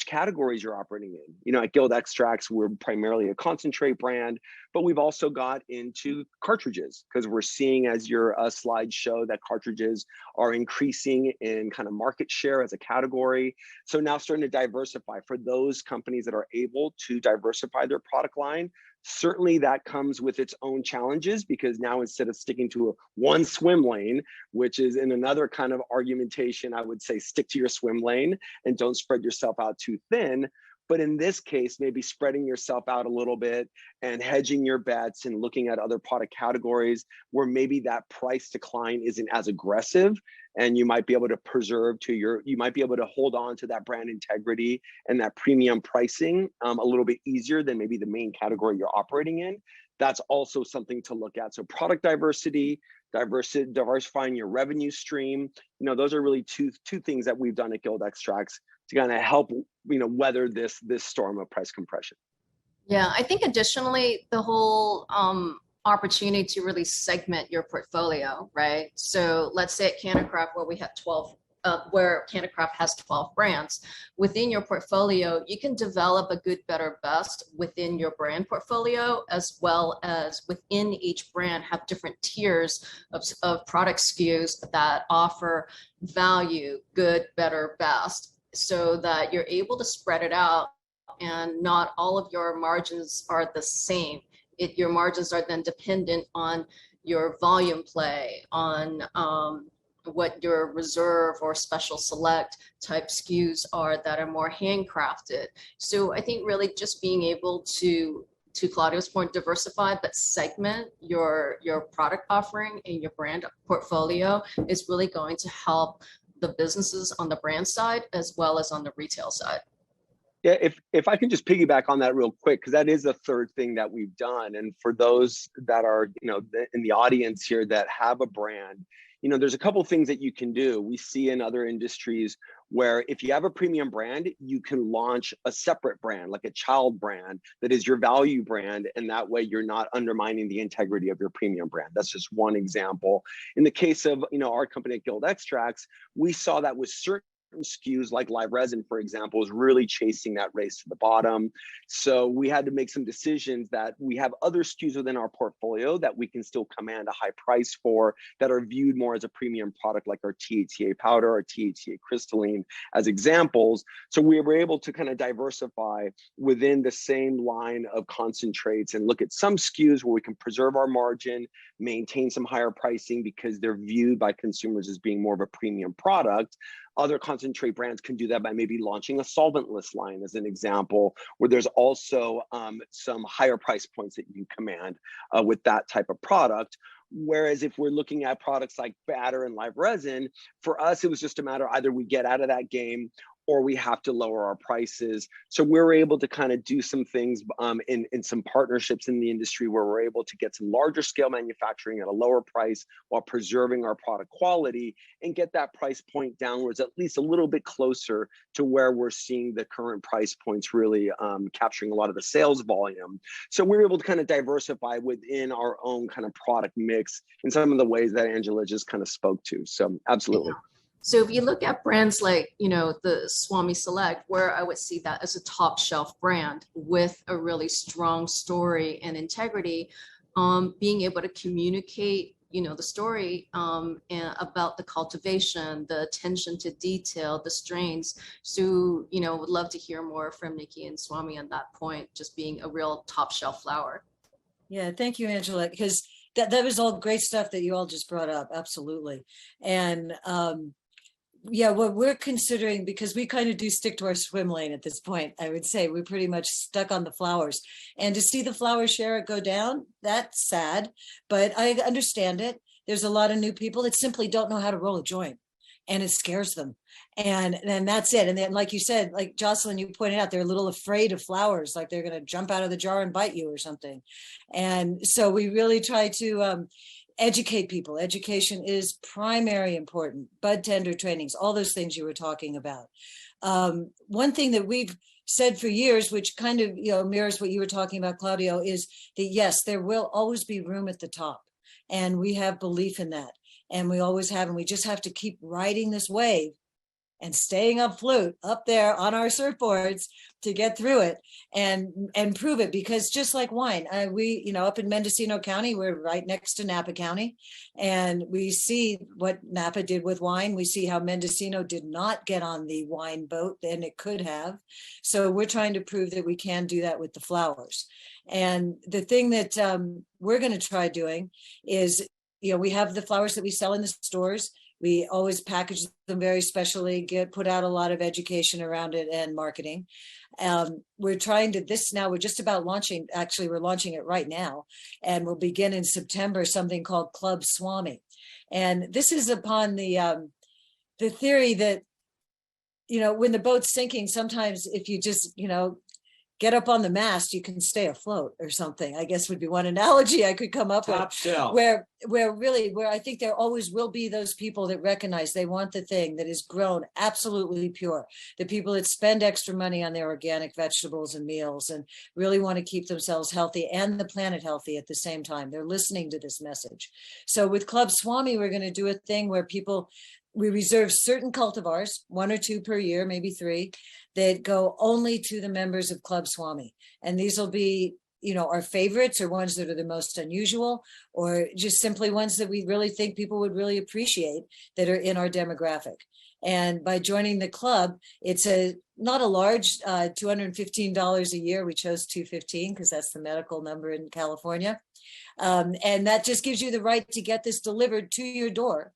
S5: categories you're operating in. You know, at Guild Extracts, we're primarily a concentrate brand, but we've also got into cartridges because we're seeing, as your slides show, that cartridges are increasing in kind of market share as a category. So now starting to diversify for those companies that are able to diversify their product line. Certainly that comes with its own challenges because now instead of sticking to one swim lane, which is in another kind of argumentation, I would say stick to your swim lane and don't spread yourself out too thin. But in this case, maybe spreading yourself out a little bit and hedging your bets and looking at other product categories where maybe that price decline isn't as aggressive and you might be able to you might be able to hold on to that brand integrity and that premium pricing a little bit easier than maybe the main category you're operating in. That's also something to look at. So product diversity, diversifying your revenue stream, you know, those are really two things that we've done at Guild Extracts to kind of help, you know, weather this storm of price compression.
S2: Yeah, I think additionally, the whole opportunity to really segment your portfolio, right? So let's say at CannaCraft where we have 12, where CannaCraft has 12 brands. Within your portfolio, you can develop a good, better, best within your brand portfolio, as well as within each brand have different tiers of product SKUs that offer value, good, better, best, so that you're able to spread it out and not all of your margins are the same. Your margins are then dependent on your volume play, on what your reserve or special select type SKUs are that are more handcrafted. So I think really just being able to Claudio's point, diversify, but segment your product offering and your brand portfolio is really going to help the businesses on the brand side as well as on the retail side.
S5: Yeah, if I can just piggyback on that real quick, because that is the third thing that we've done. And for those that are, you know, in the audience here that have a brand, you know, there's a couple of things that you can do. We see in other industries where if you have a premium brand, you can launch a separate brand, like a child brand that is your value brand. And that way you're not undermining the integrity of your premium brand. That's just one example. In the case of, you know, our company at Guild Extracts, we saw that with certain SKUs like live resin, for example, is really chasing that race to the bottom. So we had to make some decisions that we have other SKUs within our portfolio that we can still command a high price for that are viewed more as a premium product, like our THCA powder or THCA crystalline as examples. So we were able to kind of diversify within the same line of concentrates and look at some SKUs where we can preserve our margin, maintain some higher pricing because they're viewed by consumers as being more of a premium product. Other concentrate brands can do that by maybe launching a solventless line as an example, where there's also some higher price points that you can command with that type of product. Whereas if we're looking at products like batter and live resin, for us, it was just a matter either we get out of that game or we have to lower our prices. So we're able to kind of do some things in some partnerships in the industry where we're able to get some larger scale manufacturing at a lower price while preserving our product quality and get that price point downwards at least a little bit closer to where we're seeing the current price points really capturing a lot of the sales volume. So we're able to kind of diversify within our own kind of product mix in some of the ways that Angela just kind of spoke to. So absolutely.
S2: Yeah. So if you look at brands like, the Swami Select, where I would see that as a top shelf brand with a really strong story and integrity, being able to communicate, the story and about the cultivation, the attention to detail, the strains. So, would love to hear more from Nikki and Swami on that point, just being a real top shelf flower.
S3: Yeah, thank you, Angela, because that was all great stuff that you all just brought up. Absolutely. And yeah, what we're considering, because we kind of do stick to our swim lane at this point, I would say we're pretty much stuck on the flowers. And to see the flower share go down, that's sad, but I understand it. There's a lot of new people that simply don't know how to roll a joint, and it scares them. And then that's it. And then, like you said, like Jocelyn, you pointed out, they're a little afraid of flowers, like they're going to jump out of the jar and bite you or something. And so we really try to educate people. Education is primary important. Bud tender trainings, all those things you were talking about. One thing that we've said for years, which kind of mirrors what you were talking about, Claudio, is that yes, there will always be room at the top, and we have belief in that, and we always have, and we just have to keep riding this wave and staying afloat up there on our surfboards to get through it and prove it. Because just like wine, we, up in Mendocino County, we're right next to Napa County, and we see what Napa did with wine. We see how Mendocino did not get on the wine boat, and it could have. So we're trying to prove that we can do that with the flowers. And the thing that we're going to try doing is, we have the flowers that we sell in the stores. We always package them very specially, put out a lot of education around it and marketing. We're trying to we're just about launching, actually we're launching it right now, and we'll begin in September, something called Club Swami. And this is upon the theory that, when the boat's sinking, sometimes if you just, get up on the mast, you can stay afloat or something, I guess would be one analogy I could come up
S4: Top
S3: with.
S4: shelf.
S3: Where I think there always will be those people that recognize they want the thing that is grown absolutely pure. The people that spend extra money on their organic vegetables and meals and really want to keep themselves healthy and the planet healthy at the same time. They're listening to this message. So with Club Swami, we're going to do a thing where we reserve certain cultivars, 1 or 2 per year, maybe 3, that go only to the members of Club Swami. And these will be, our favorites, or ones that are the most unusual, or just simply ones that we really think people would really appreciate that are in our demographic. And by joining the club, it's not a large $215 a year. We chose $215 because that's the medical number in California. And that just gives you the right to get this delivered to your door.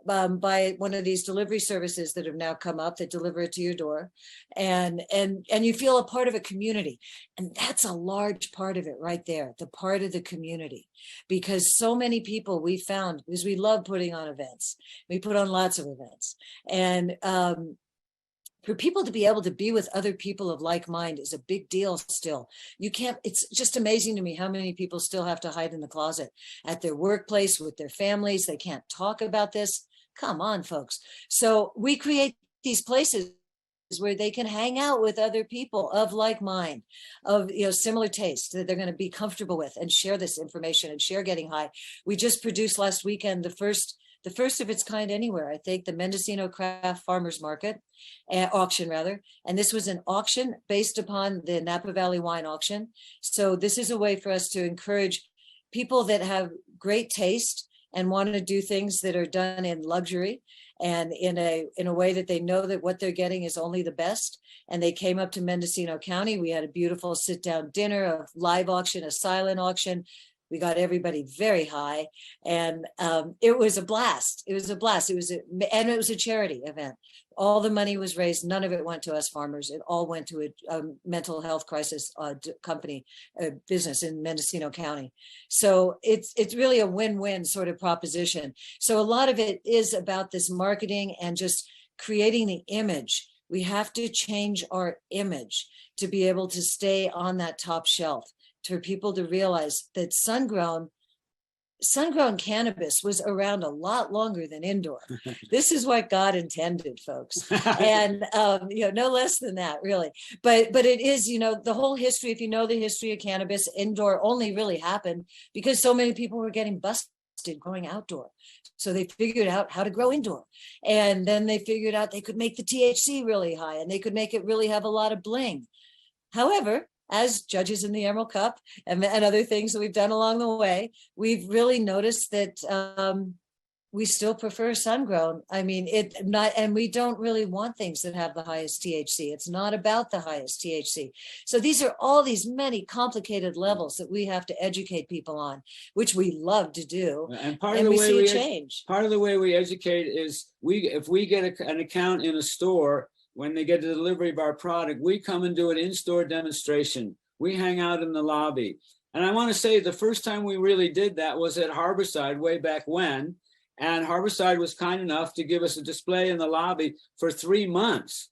S3: By one of these delivery services that have now come up that deliver it to your door, and you feel a part of a community. And that's a large part of it right there, the part of the community, because so many people we found, because we love putting on events. We put on lots of events, and for people to be able to be with other people of like mind is a big deal still. It's just amazing to me how many people still have to hide in the closet at their workplace with their families. They can't talk about this. Come on, folks. So we create these places where they can hang out with other people of like mind, of similar taste that they're going to be comfortable with, and share this information and share getting high. We just produced last weekend the first of its kind anywhere, I think, the Mendocino Craft Farmers Market, auction rather. And this was an auction based upon the Napa Valley Wine Auction. So this is a way for us to encourage people that have great taste and want to do things that are done in luxury and in a way that they know that what they're getting is only the best. And they came up to Mendocino County. We had a beautiful sit-down dinner, a live auction, a silent auction. We got everybody very high, and it was a blast. It was a blast. It was a charity event. All the money was raised. None of it went to us farmers. It all went to a mental health crisis company, business in Mendocino County. So it's really a win-win sort of proposition. So a lot of it is about this marketing and just creating the image We have to change our image to be able to stay on that top shelf, for people to realize that sun-grown cannabis was around a lot longer than indoor. This is what God intended, folks. And, no less than that, really. But it is, the whole history, if you know the history of cannabis, indoor only really happened because so many people were getting busted growing outdoor. So they figured out how to grow indoor. And then they figured out they could make the THC really high and they could make it really have a lot of bling. However, as judges in the Emerald Cup and other things that we've done along the way, we've really noticed that we still prefer sun-grown. I mean, and we don't really want things that have the highest THC. It's not about the highest THC. So these are all these many complicated levels that we have to educate people on, which we love to do.
S4: And part of the way
S3: we change.
S4: Part of the way we educate is if we get an account in a store. When they get the delivery of our product, we come and do an in-store demonstration. We hang out in the lobby. And I want to say the first time we really did that was at Harborside way back when. And Harborside was kind enough to give us a display in the lobby for 3 months.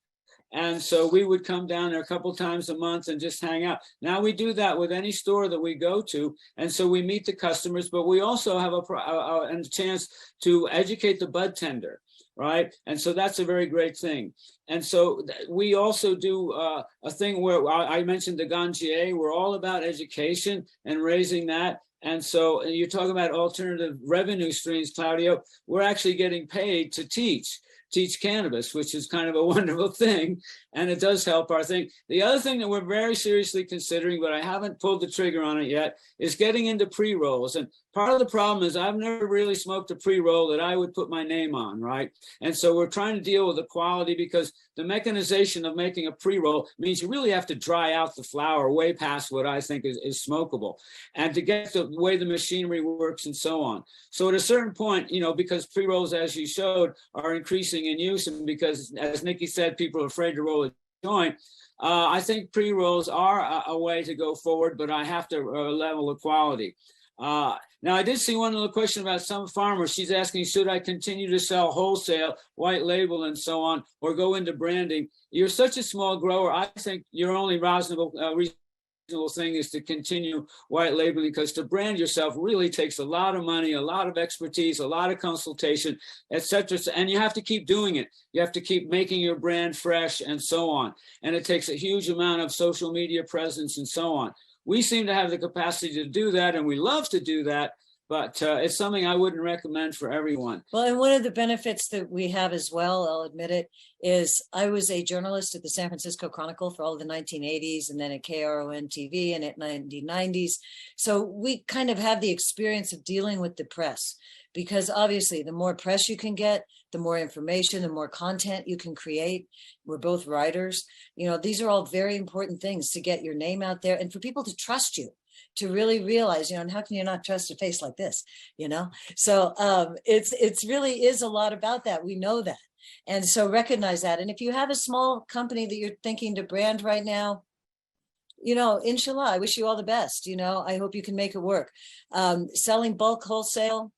S4: And so we would come down there a couple times a month and just hang out. Now we do that with any store that we go to. And so we meet the customers, but we also have a chance to educate the bud tender. Right. And so that's a very great thing. And so we also do a thing where I mentioned the Ganjier. We're all about education and raising that. And so you're talking about alternative revenue streams, Claudio. We're actually getting paid to teach cannabis, which is kind of a wonderful thing. And it does help our thing. The other thing that we're very seriously considering, but I haven't pulled the trigger on it yet, is getting into pre-rolls. And part of the problem is I've never really smoked a pre-roll that I would put my name on, right? And so we're trying to deal with the quality because the mechanization of making a pre-roll means you really have to dry out the flower way past what I think is smokable. And to get the way the machinery works and so on. So at a certain point, because pre-rolls, as you showed, are increasing in use, and because, as Nikki said, people are afraid to roll a joint, I think pre-rolls are a way to go forward, but I have to level the quality. Now, I did see one little question about some farmers. She's asking, should I continue to sell wholesale, white label, and so on, or go into branding? You're such a small grower. I think your only reasonable thing is to continue white labeling, because to brand yourself really takes a lot of money, a lot of expertise, a lot of consultation, etc. And you have to keep doing it. You have to keep making your brand fresh and so on. And it takes a huge amount of social media presence and so on. We seem to have the capacity to do that, and we love to do that, but it's something I wouldn't recommend for everyone.
S3: Well, and one of the benefits that we have as well, I'll admit it, is I was a journalist at the San Francisco Chronicle for all of the 1980s, and then at KRON TV and at 1990s. So we kind of have the experience of dealing with the press, because obviously the more press you can get, the more information, the more content you can create. We're both writers. These are all very important things to get your name out there and for people to trust you, to really realize, and how can you not trust a face like this, So it's really is a lot about that. We know that. And so recognize that. And if you have a small company that you're thinking to brand right now, inshallah, I wish you all the best. I hope you can make it work. Selling bulk wholesale,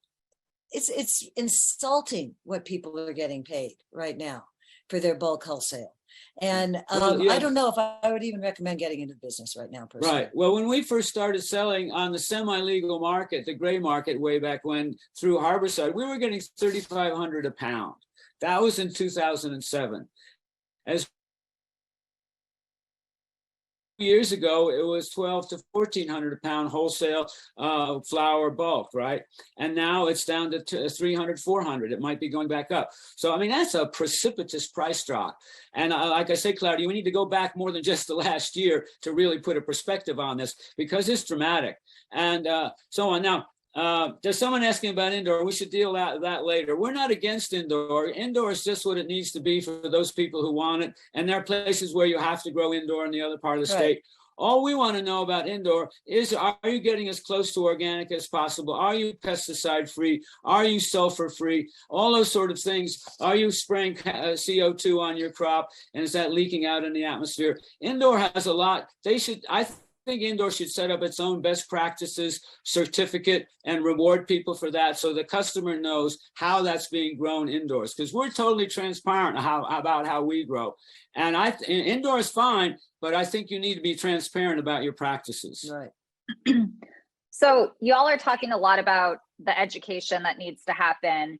S3: it's insulting what people are getting paid right now for their bulk wholesale. And I don't know if I would even recommend getting into business right now, personally.
S4: Right. Well, when we first started selling on the semi-legal market, the gray market way back when, through Harborside, we were getting $3,500 a pound. That was in 2007. As years ago, it was $1,200 to $1,400 a pound wholesale flower bulk, right? And now it's down to $300, $400. It might be going back up. So, I mean, that's a precipitous price drop. And like I say, Claudia, we need to go back more than just the last year to really put a perspective on this, because it's dramatic. And so on. Now, there's someone asking about indoor. We should deal with that later. We're not against indoor. Indoor is just what it needs to be for those people who want it. And there are places where you have to grow indoor in the other part of the state. All we want to know about indoor is, are you getting as close to organic as possible? Are you pesticide free? Are you sulfur free? All those sort of things. Are you spraying CO2 on your crop? And is that leaking out in the atmosphere? Indoor has a lot. I think indoor should set up its own best practices certificate and reward people for that, so the customer knows how that's being grown indoors. Because we're totally transparent about how we grow, and indoor is fine, but I think you need to be transparent about your practices.
S3: Right.
S6: So y'all are talking a lot about the education that needs to happen.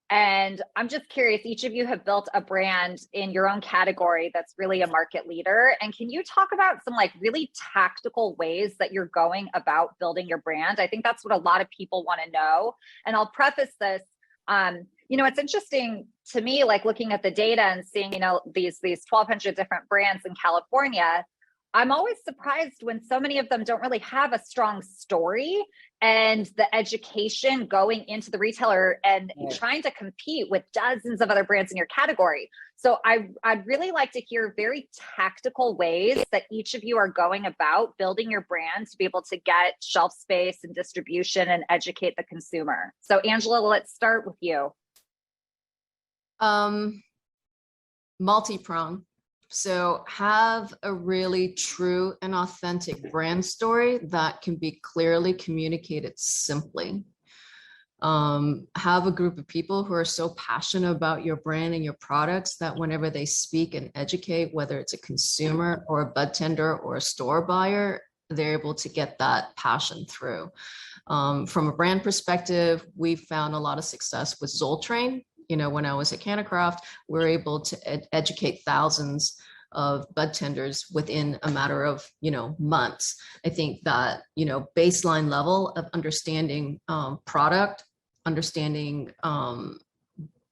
S6: And I'm just curious, each of you have built a brand in your own category that's really a market leader. And can you talk about some like really tactical ways that you're going about building your brand? I think that's what a lot of people want to know. And I'll preface this, it's interesting to me, like looking at the data and seeing, these 1,200 different brands in California. I'm always surprised when so many of them don't really have a strong story, and the education going into the retailer and trying to compete with dozens of other brands in your category. So I'd really like to hear very tactical ways that each of you are going about building your brand to be able to get shelf space and distribution and educate the consumer. So Angela, let's start with you.
S2: Multi-pronged. So have a really true and authentic brand story that can be clearly communicated simply. Have a group of people who are so passionate about your brand and your products that whenever they speak and educate, whether it's a consumer or a bud tender or a store buyer, they're able to get that passion through. From a brand perspective, we found a lot of success with Zoltrain. When I was at Canacraft, we were able to educate thousands of bud tenders within a matter of, months. I think that, baseline level of understanding product, understanding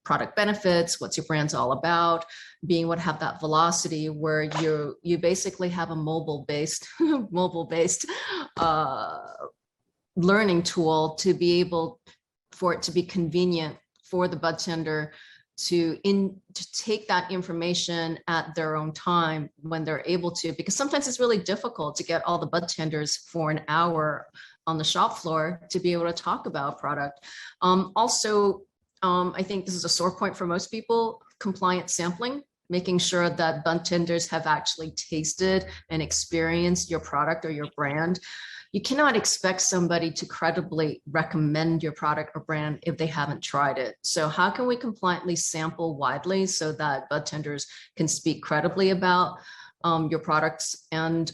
S2: product benefits, what's your brand's all about, being able to have that velocity where you basically have a mobile-based learning tool to be able for it to be convenient for the bud tender to take that information at their own time when they're able to, because sometimes it's really difficult to get all the bud tenders for an hour on the shop floor to be able to talk about product. I think this is a sore point for most people, compliant sampling, making sure that bud tenders have actually tasted and experienced your product or your brand. You cannot expect somebody to credibly recommend your product or brand if they haven't tried it. So how can we compliantly sample widely so that bud tenders can speak credibly about your products? And,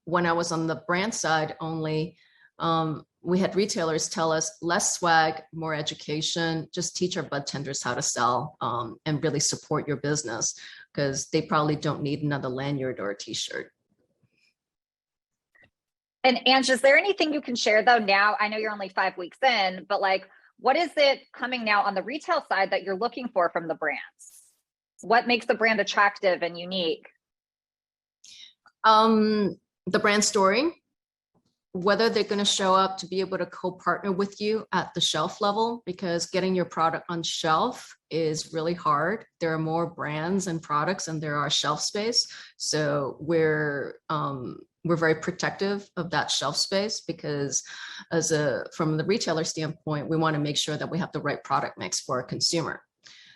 S2: when I was on the brand side only, we had retailers tell us less swag, more education, just teach our bud tenders how to sell and really support your business, because they probably don't need another lanyard or a t-shirt.
S6: And Ange, is there anything you can share though now? I know you're only 5 weeks in, but what is it coming now on the retail side that you're looking for from the brands? What makes the brand attractive and unique?
S2: The brand story, whether they're going to show up to be able to co-partner with you at the shelf level, because getting your product on shelf is really hard. There are more brands and products than there are shelf space. So we're very protective of that shelf space, because from the retailer standpoint, we want to make sure that we have the right product mix for a consumer.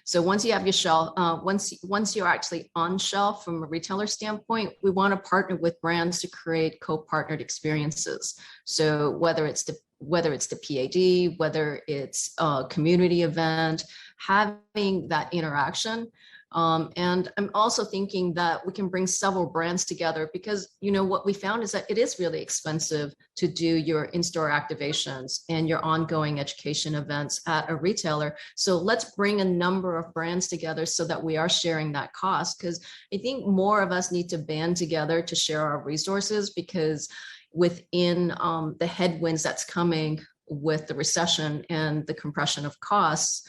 S2: So once you have your shelf, once you're actually on shelf from a retailer standpoint, we want to partner with brands to create co-partnered experiences. So whether it's the PAD, whether it's a community event, having that interaction. And I'm also thinking that we can bring several brands together, because what we found is that it is really expensive to do your in-store activations and your ongoing education events at a retailer. So let's bring a number of brands together so that we are sharing that cost, because I think more of us need to band together to share our resources, because within the headwinds that's coming with the recession and the compression of costs,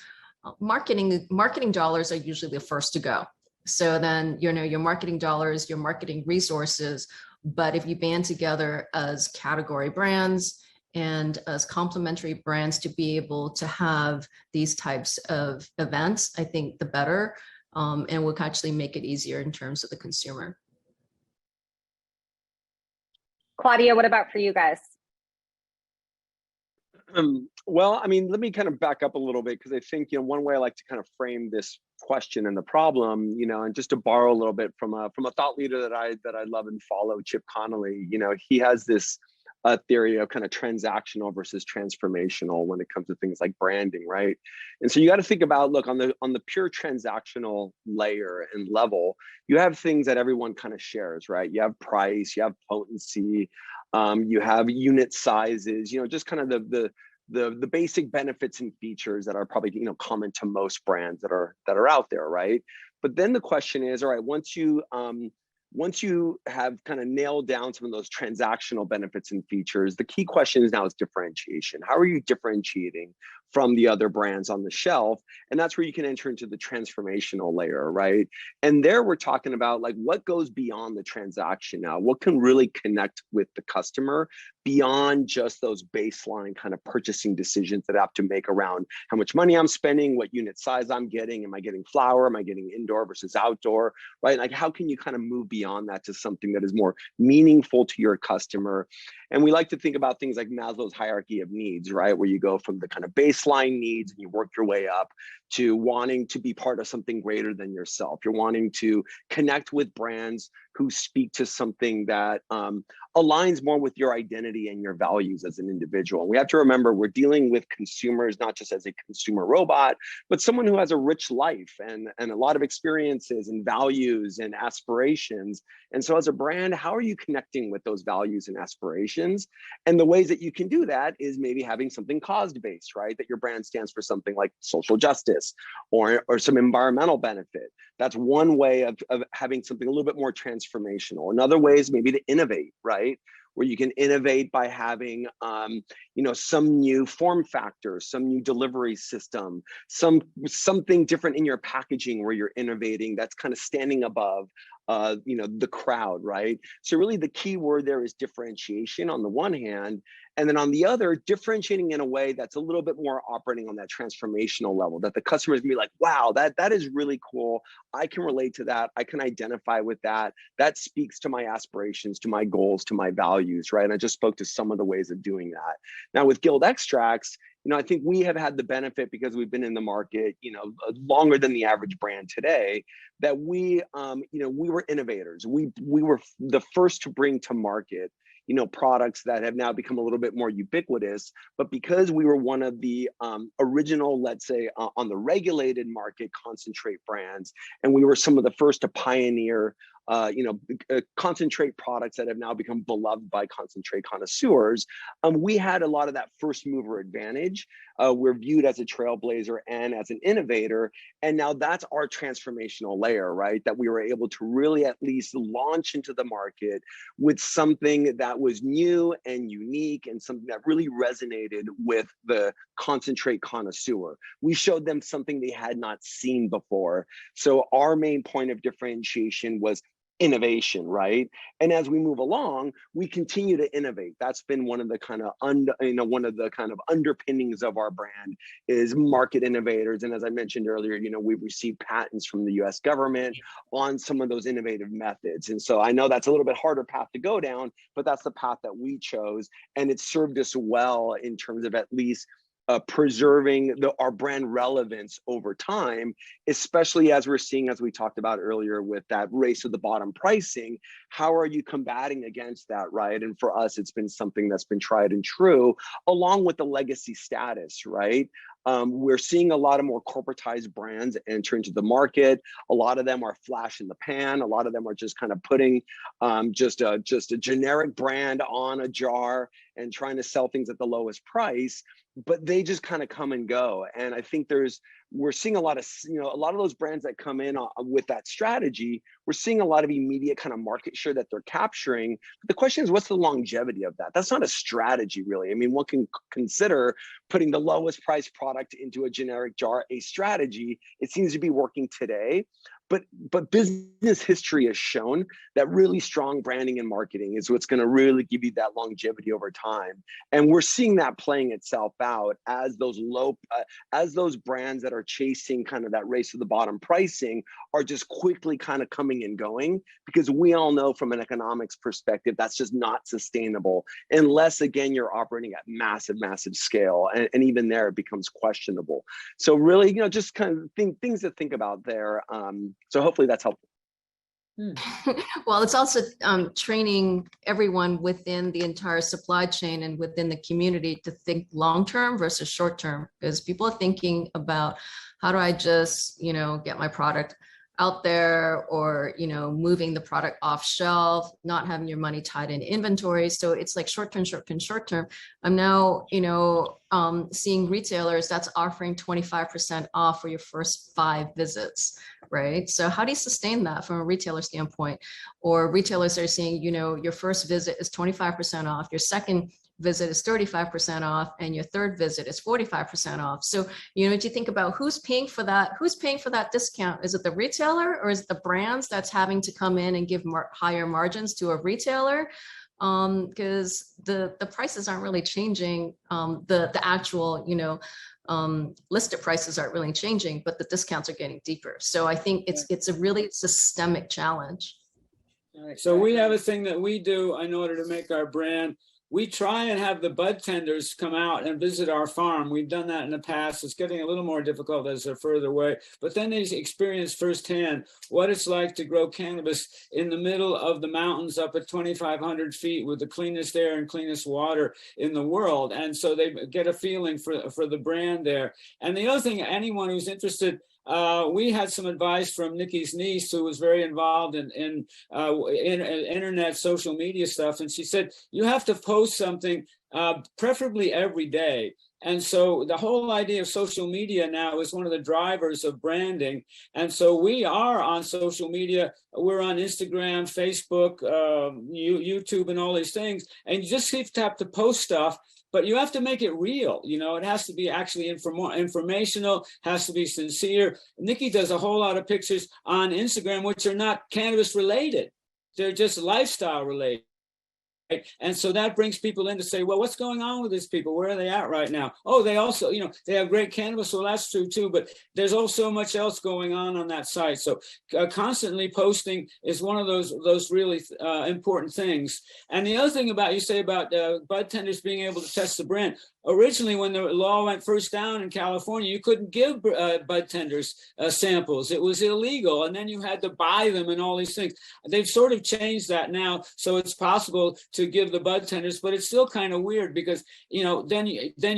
S2: marketing dollars are usually the first to go. So then, your marketing dollars, your marketing resources, but if you band together as category brands and as complementary brands to be able to have these types of events, I think the better, and will actually make it easier in terms of the consumer.
S6: Claudia, what about for you guys?
S5: Well, I mean, let me kind of back up a little bit because I think, one way I like to kind of frame this question and the problem, and just to borrow a little bit from a thought leader that I love and follow, Chip Connolly. He has this theory of kind of transactional versus transformational when it comes to things like branding, right? And so you got to think about, look, on the pure transactional layer and level, you have things that everyone kind of shares, right? You have price, you have potency, you have unit sizes, just kind of the basic benefits and features that are probably common to most brands that are out there, right? But then the question is, all right, once you have kind of nailed down some of those transactional benefits and features, the key question is now is differentiation. How are you differentiating from the other brands on the shelf? And that's where you can enter into the transformational layer, right? And there we're talking about like what goes beyond the transaction now, what can really connect with the customer beyond just those baseline kind of purchasing decisions that I have to make around how much money I'm spending, what unit size I'm getting, am I getting flower, am I getting indoor versus outdoor, right? Like how can you kind of move beyond that to something that is more meaningful to your customer? And we like to think about things like Maslow's hierarchy of needs, right? Where you go from the kind of baseline needs and you work your way up to wanting to be part of something greater than yourself. You're wanting to connect with brands who speak to something that aligns more with your identity and your values as an individual. And we have to remember we're dealing with consumers, not just as a consumer robot, but someone who has a rich life and a lot of experiences and values and aspirations. And so as a brand, how are you connecting with those values and aspirations? And the ways that you can do that is maybe having something cause-based, right? That your brand stands for something like social justice or some environmental benefit. That's one way of having something a little bit more transformational. Another way is maybe to innovate, right? Where you can innovate by having, some new form factor, some new delivery system, something different in your packaging where you're innovating that's kind of standing above, the crowd, right? So really the key word there is differentiation on the one hand, and then on the other, differentiating in a way that's a little bit more operating on that transformational level, that the customer is gonna be like, wow, that is really cool. I can relate to that. I can identify with that. That speaks to my aspirations, to my goals, to my values, right? And I just spoke to some of the ways of doing that. Now with Guild Extracts, I think we have had the benefit because we've been in the market, longer than the average brand today, that we were innovators. We were the first to bring to market products that have now become a little bit more ubiquitous. But because we were one of the original, let's say, on the regulated market concentrate brands, and we were some of the first to pioneer concentrate products that have now become beloved by concentrate connoisseurs, we had a lot of that first mover advantage. We're viewed as a trailblazer and as an innovator. And now that's our transformational layer, right? That we were able to really at least launch into the market with something that was new and unique and something that really resonated with the concentrate connoisseur. We showed them something they had not seen before. So our main point of differentiation was innovation, right? And as we move along, we continue to innovate. That's been one of the kind of underpinnings of our brand is market innovators. And as I mentioned earlier, we've received patents from the US government on some of those innovative methods. And so I know that's a little bit harder path to go down, but that's the path that we chose. And it served us well in terms of at least preserving our brand relevance over time, especially as we're seeing, as we talked about earlier, with that race to the bottom pricing. How are you combating against that, right? And for us, it's been something that's been tried and true, along with the legacy status, right? We're seeing a lot of more corporatized brands enter into the market. A lot of them are flash in the pan. A lot of them are just kind of putting just a generic brand on a jar and trying to sell things at the lowest price, but they just kind of come and go. And I think we're seeing a lot of those brands that come in with that strategy. We're seeing a lot of immediate kind of market share that they're capturing. But the question is, what's the longevity of that? That's not a strategy, really. I mean, one can consider putting the lowest price product into a generic jar a strategy. It seems to be working today. But business history has shown that really strong branding and marketing is what's going to really give you that longevity over time. And we're seeing that playing itself out as those brands that are chasing kind of that race to the bottom pricing are just quickly kind of coming and going, because we all know from an economics perspective that's just not sustainable unless, again, you're operating at massive scale, and even there it becomes questionable. So really, just kind of things to think about there. So hopefully that's helpful.
S2: Well, it's also training everyone within the entire supply chain and within the community to think long-term versus short-term, because people are thinking about, how do I just, get my product out there, or, moving the product off shelf, not having your money tied in inventory. So it's like short-term. I'm now, seeing retailers that's offering 25% off for your first 5 visits, right? So how do you sustain that from a retailer standpoint? Or retailers are saying, your first visit is 25% off, your second visit is 35% off, and your third visit is 45% off. So, do you think about who's paying for that discount? Is it the retailer, or is it the brands that's having to come in and give higher margins to a retailer? Because the prices aren't really changing. The actual, listed prices aren't really changing, but the discounts are getting deeper. So I think it's a really systemic challenge.
S4: So we have a thing that we do in order to make our brand. We try and have the bud tenders come out and visit our farm. We've done that in the past. It's getting a little more difficult as they're further away, but then they experience firsthand what it's like to grow cannabis in the middle of the mountains up at 2,500 feet with the cleanest air and cleanest water in the world. And so they get a feeling for the brand there. And the other thing, anyone who's interested, we had some advice from Nikki's niece, who was very involved in internet social media stuff. And she said, you have to post something, preferably every day. And so the whole idea of social media now is one of the drivers of branding. And so we are on social media. We're on Instagram, Facebook, YouTube, and all these things. And you just have to post stuff. But you have to make it real. It has to be actually informational, has to be sincere. Nikki does a whole lot of pictures on Instagram, which are not cannabis related. They're just lifestyle related. Right? And so that brings people in to say, well, what's going on with these people? Where are they at right now? Oh, they also, they have great cannabis. Well, that's true too, but there's also much else going on that site. So constantly posting is one of those really important things. And the other thing you say about bud tenders being able to test the brand. Originally, when the law went first down in California, you couldn't give bud tenders samples. It was illegal, and then you had to buy them and all these things. They've sort of changed that now, so it's possible to give the bud tenders, but it's still kind of weird because then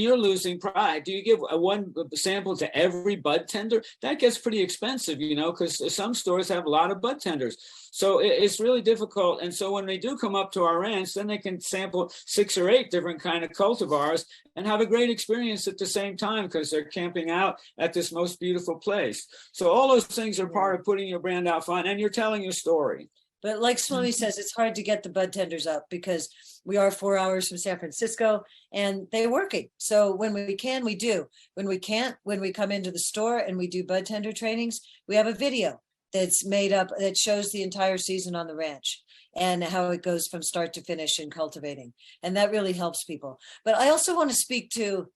S4: you're losing pride. Do you give one sample to every bud tender? That gets pretty expensive, because some stores have a lot of bud tenders. So it's really difficult. And so when they do come up to our ranch, then they can sample 6 or 8 different kind of cultivars and have a great experience at the same time because they're camping out at this most beautiful place. So all those things are part of putting your brand out front, and you're telling your story.
S3: But like Swami says, it's hard to get the bud tenders up because we are 4 hours from San Francisco and they're working. So when we can, we do. When we can't, when we come into the store and we do bud tender trainings, we have a video that's made up that shows the entire season on the ranch and how it goes from start to finish in cultivating. And that really helps people. But I also want to speak to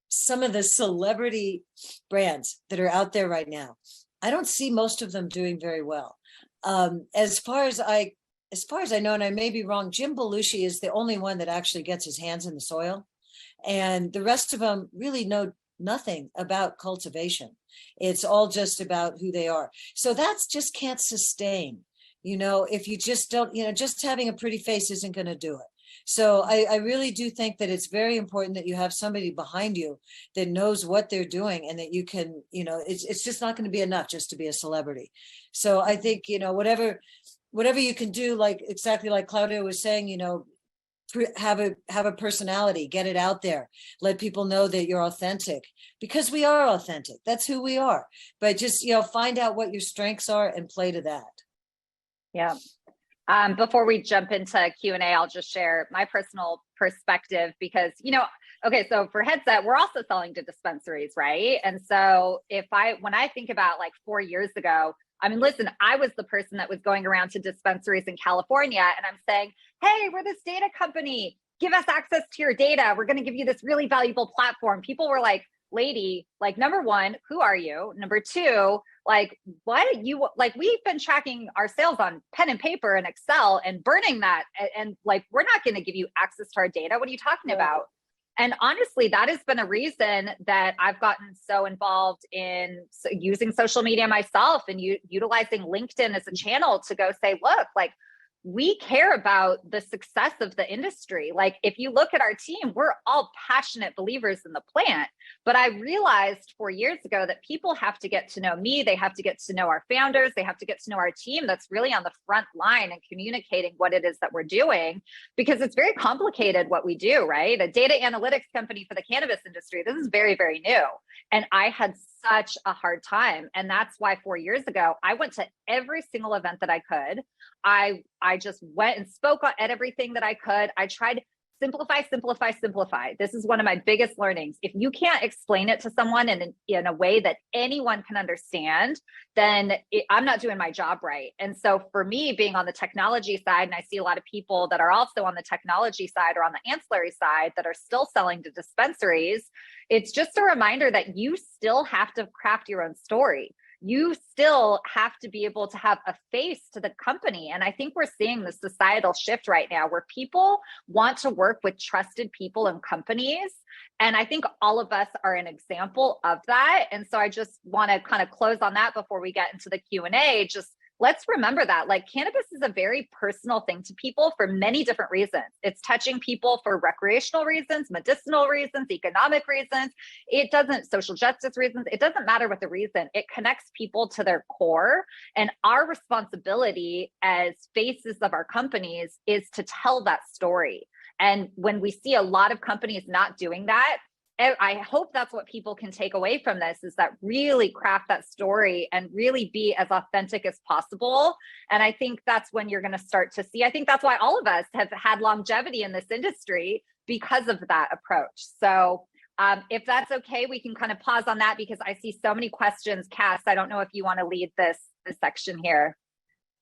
S3: some of the celebrity brands that are out there right now. I don't see most of them doing very well. As far as I know, and I may be wrong, Jim Belushi is the only one that actually gets his hands in the soil. And the rest of them really know nothing about cultivation. It's all just about who they are. So that's just can't sustain. If you just don't, just having a pretty face isn't going to do it. So I really do think that it's very important that you have somebody behind you that knows what they're doing and that you can, it's just not going to be enough just to be a celebrity. So I think, whatever you can do, like exactly like Claudio was saying, have a personality, get it out there, let people know that you're authentic, because we are authentic. That's who we are. But just, find out what your strengths are and play to that.
S6: Yeah. Before we jump into Q&A, I'll just share my personal perspective because, okay, so for Headset, we're also selling to dispensaries, right? And so when I think about like 4 years ago, I mean, listen, I was the person that was going around to dispensaries in California and I'm saying, hey, we're this data company. Give us access to your data. We're going to give you this really valuable platform. People were like, lady, like, number one, who are you? Number two, like, what you, like, we've been tracking our sales on pen and paper and Excel and burning that. And like, we're not going to give you access to our data. What are you talking about? And honestly, that has been a reason that I've gotten so involved in using social media myself and utilizing LinkedIn as a channel to go say, look, like, we care about the success of the industry. Like, if you look at our team, we're all passionate believers in the plant. But I realized 4 years ago that people have to get to know me. They have to get to know our founders. They have to get to know our team that's really on the front line and communicating what it is that we're doing, because it's very complicated what we do, right? A data analytics company for the cannabis industry. This is very, very new. And I had such a hard time. And that's why 4 years ago, I went to every single event that I could. I just went and spoke at everything that I could. I tried simplify, simplify, simplify. This is one of my biggest learnings. If you can't explain it to someone in a way that anyone can understand, then I'm not doing my job right. And so for me, being on the technology side, and I see a lot of people that are also on the technology side or on the ancillary side that are still selling to dispensaries, it's just a reminder that you still have to craft your own story. You still have to be able to have a face to the company. And I think we're seeing the societal shift right now where people want to work with trusted people and companies. And I think all of us are an example of that. And so I just want to kind of close on that before we get into the Q&A. Just let's remember that, like, cannabis is a very personal thing to people for many different reasons. It's touching people for recreational reasons, medicinal reasons, economic reasons. It doesn't, social justice reasons. It doesn't matter what the reason. It connects people to their core. And our responsibility as faces of our companies is to tell that story. And when we see a lot of companies not doing that, I hope that's what people can take away from this, is that really craft that story and really be as authentic as possible. And I think that's when you're going to start to see, I think that's why all of us have had longevity in this industry, because of that approach. So if that's okay, we can kind of pause on that because I see so many questions. Cass, I don't know if you want to lead this section here.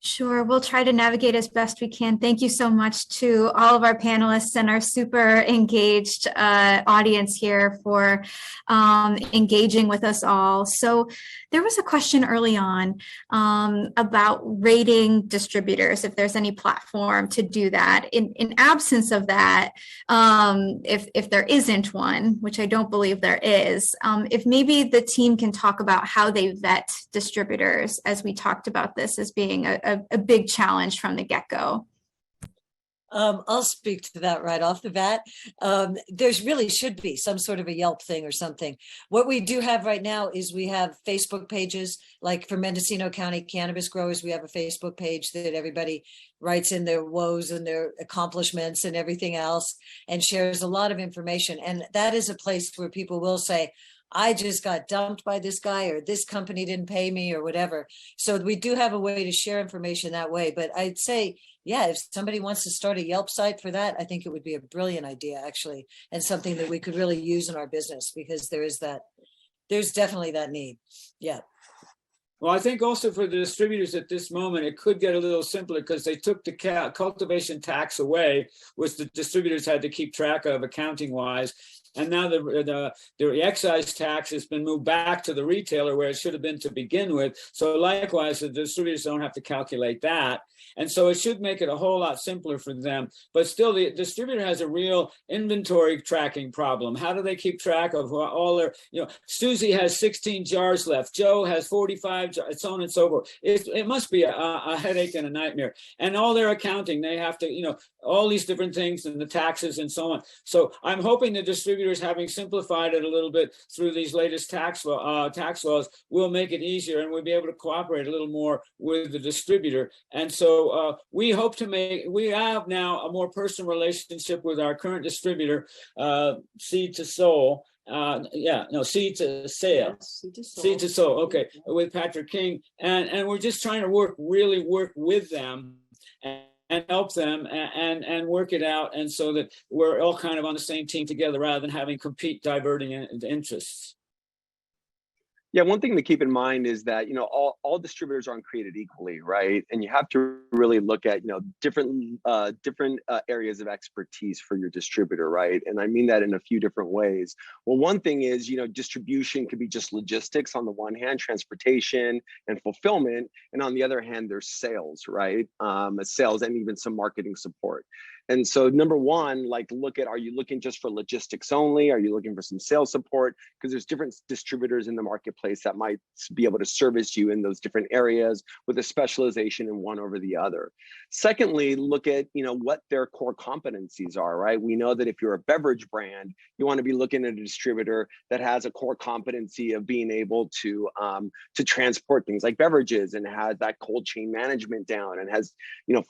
S1: Sure, we'll try to navigate as best we can. Thank you so much to all of our panelists and our super engaged audience here for engaging with us all. So there was a question early on about rating distributors, if there's any platform to do that. In absence of that, if there isn't one, which I don't believe there is, if maybe the team can talk about how they vet distributors, as we talked about this as being a big challenge from the get-go.
S3: I'll speak to that right off the bat. There's really should be some sort of a Yelp thing or something. What we do have right now is we have Facebook pages, like for Mendocino County cannabis growers, we have a Facebook page that everybody writes in their woes and their accomplishments and everything else and shares a lot of information. And that is a place where people will say, I just got dumped by this guy, or this company didn't pay me, or whatever. So we do have a way to share information that way. But I'd say, yeah, if somebody wants to start a Yelp site for that, I think it would be a brilliant idea, actually, and something that we could really use in our business, because there's definitely that need. Yeah.
S4: Well, I think also for the distributors at this moment, it could get a little simpler because they took the cultivation tax away, which the distributors had to keep track of accounting wise. And now the excise tax has been moved back to the retailer where it should have been to begin with. So likewise, the distributors don't have to calculate that. And so it should make it a whole lot simpler for them. But still, the distributor has a real inventory tracking problem. How do they keep track of all their, Susie has 16 jars left. Joe has 45 jars, so on and so forth. It must be a headache and a nightmare. And all their accounting, they have to, all these different things and the taxes and so on. So I'm hoping the distributors, having simplified it a little bit through these latest tax laws, will make it easier, and we'll be able to cooperate a little more with the distributor. And so we hope to we have now a more personal relationship with our current distributor, Seed to Soul. Seed to Sale. Seed to Soul. Okay, with Patrick King, and we're just trying to work with them and help them and work it out, and so that we're all kind of on the same team together rather than having diverting interests.
S5: Yeah, one thing to keep in mind is that, all distributors aren't created equally, right? And you have to really look at, different areas of expertise for your distributor, right? And I mean that in a few different ways. Well, one thing is, distribution could be just logistics on the one hand, transportation and fulfillment, and on the other hand, there's sales, right? Sales and even some marketing support. And so number one, look at, are you looking just for logistics only? Are you looking for some sales support? Because there's different distributors in the marketplace that might be able to service you in those different areas with a specialization in one over the other. Secondly, look at, what their core competencies are, right? We know that if you're a beverage brand, you want to be looking at a distributor that has a core competency of being able to transport things like beverages and has that cold chain management down and has,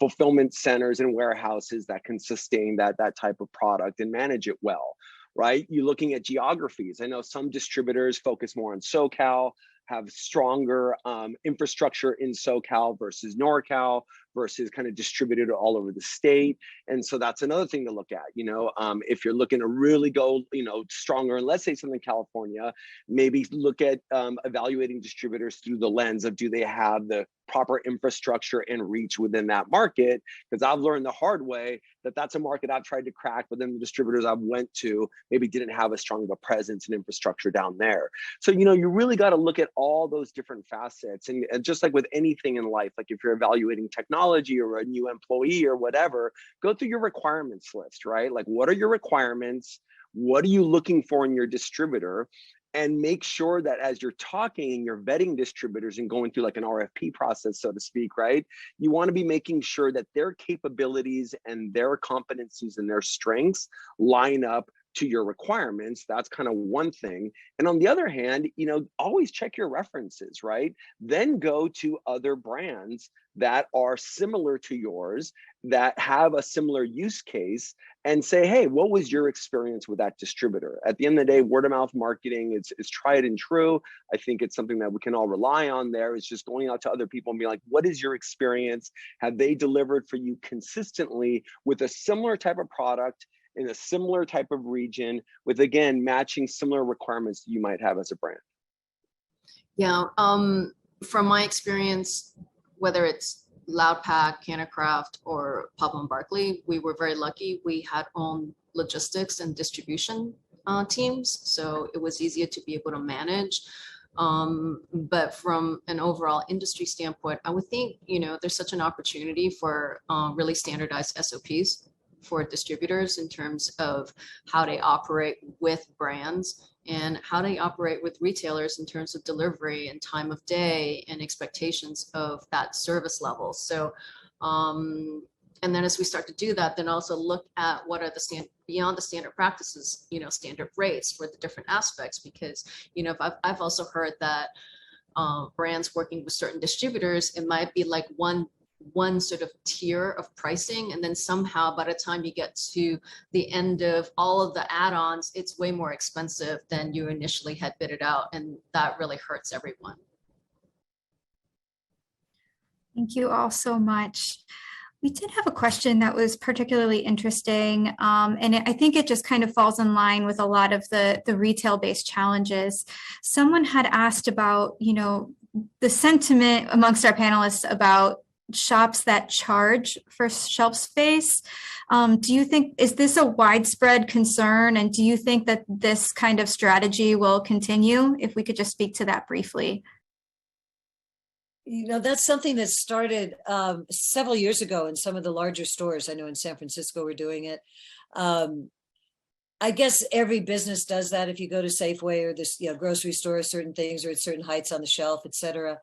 S5: fulfillment centers and warehouses that can sustain that type of product and manage it well, right? You're looking at geographies. I know some distributors focus more on SoCal, have stronger infrastructure in SoCal versus NorCal versus kind of distributed all over the state. And so that's another thing to look at, if you're looking to really go, stronger, and let's say something California, maybe look at evaluating distributors through the lens of, do they have the proper infrastructure and reach within that market? Because I've learned the hard way that that's a market I've tried to crack, but then the distributors I went to maybe didn't have as strong of a presence and infrastructure down there. So, you really got to look at all those different facets. And just like with anything in life, like if you're evaluating technology or a new employee or whatever, go through your requirements list, right? Like, what are your requirements? What are you looking for in your distributor? And make sure that as you're talking and you're vetting distributors and going through like an RFP process, so to speak, right? You want to be making sure that their capabilities and their competencies and their strengths line up to your requirements. That's kind of one thing. And on the other hand, always check your references, right? Then go to other brands that are similar to yours, that have a similar use case, and say, hey, what was your experience with that distributor? At the end of the day, word of mouth marketing is tried and true. I think it's something that we can all rely on there. It's just going out to other people and be like, what is your experience? Have they delivered for you consistently with a similar type of product in a similar type of region with, again, matching similar requirements that you might have as a brand?
S2: Yeah, from my experience, whether it's Loudpack, Canacraft, or Pablo and Barkley, we were very lucky. We had own logistics and distribution teams, so it was easier to be able to manage. But from an overall industry standpoint, I would think, there's such an opportunity for really standardized SOPs for distributors in terms of how they operate with brands and how they operate with retailers in terms of delivery and time of day and expectations of that service level. So, and then as we start to do that, then also look at what are the beyond the standard practices, standard rates for the different aspects, because, I've also heard that brands working with certain distributors, it might be like one sort of tier of pricing, and then somehow by the time you get to the end of all of the add-ons, it's way more expensive than you initially had bid it out, and that really hurts everyone.
S1: Thank you all so much. We did have a question that was particularly interesting, and I think it just kind of falls in line with a lot of the retail-based challenges. Someone had asked about, the sentiment amongst our panelists about shops that charge for shelf space. Do you think, is this a widespread concern? And do you think that this kind of strategy will continue? If we could just speak to that briefly.
S3: That's something that started several years ago in some of the larger stores. I know in San Francisco we're doing it. I guess every business does that. If you go to Safeway or this grocery store, certain things are at certain heights on the shelf, etc.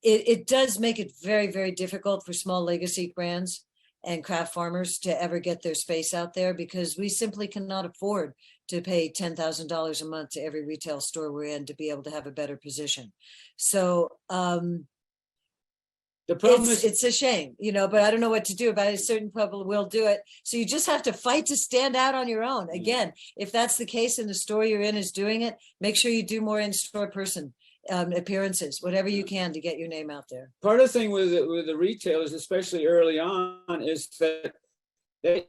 S3: It does make it very, very difficult for small legacy brands and craft farmers to ever get their space out there, because we simply cannot afford to pay $10,000 a month to every retail store we're in to be able to have a better position. So
S4: the problem is,
S3: it's a shame, but I don't know what to do about it. Certain people will do it. So you just have to fight to stand out on your own. Again, if that's the case and the store you're in is doing it, make sure you do more in-store person appearances, whatever you can to get your name out there.
S4: Part of the thing with the retailers, especially early on, is that the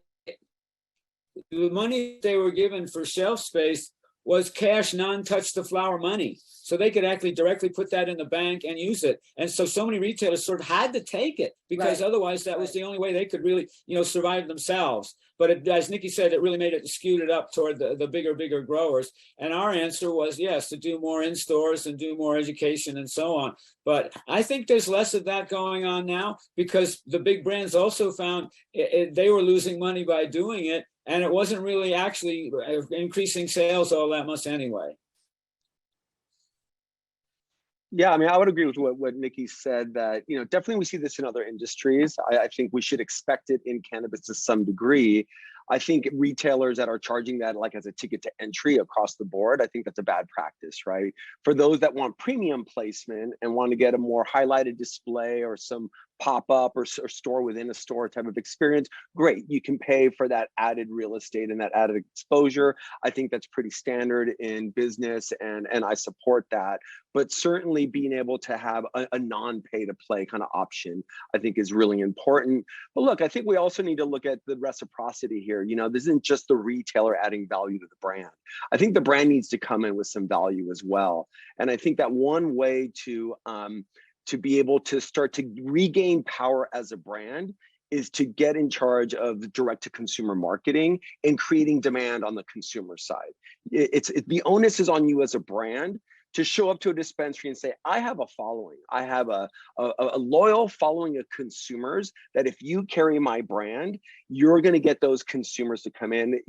S4: money they were given for shelf space was cash, non-touch the flower money. So they could actually directly put that in the bank and use it. And so many retailers sort of had to take it because otherwise that was the only way they could really, survive themselves. But as Nikki said, it really made it skewed it up toward the bigger growers. And our answer was, yes, to do more in stores and do more education and so on. But I think there's less of that going on now because the big brands also found they were losing money by doing it. And it wasn't really actually increasing sales all that much anyway.
S5: Yeah, I mean, I would agree with what Nikki said that, definitely we see this in other industries. I think we should expect it in cannabis to some degree. I think retailers that are charging that like as a ticket to entry across the board, I think that's a bad practice, right? For those that want premium placement and want to get a more highlighted display or some pop-up or store within a store type of experience, great. You can pay for that added real estate and that added exposure. I think that's pretty standard in business and I support that. But certainly being able to have a non-pay to play kind of option, I think is really important. But look, I think we also need to look at the reciprocity here. This isn't just the retailer adding value to the brand. I think the brand needs to come in with some value as well. And I think that one way to be able to start to regain power as a brand is to get in charge of direct to consumer marketing and creating demand on the consumer side. The onus is on you as a brand to show up to a dispensary and say, I have a following. I have a loyal following of consumers that if you carry my brand, you're going to get those consumers to come in.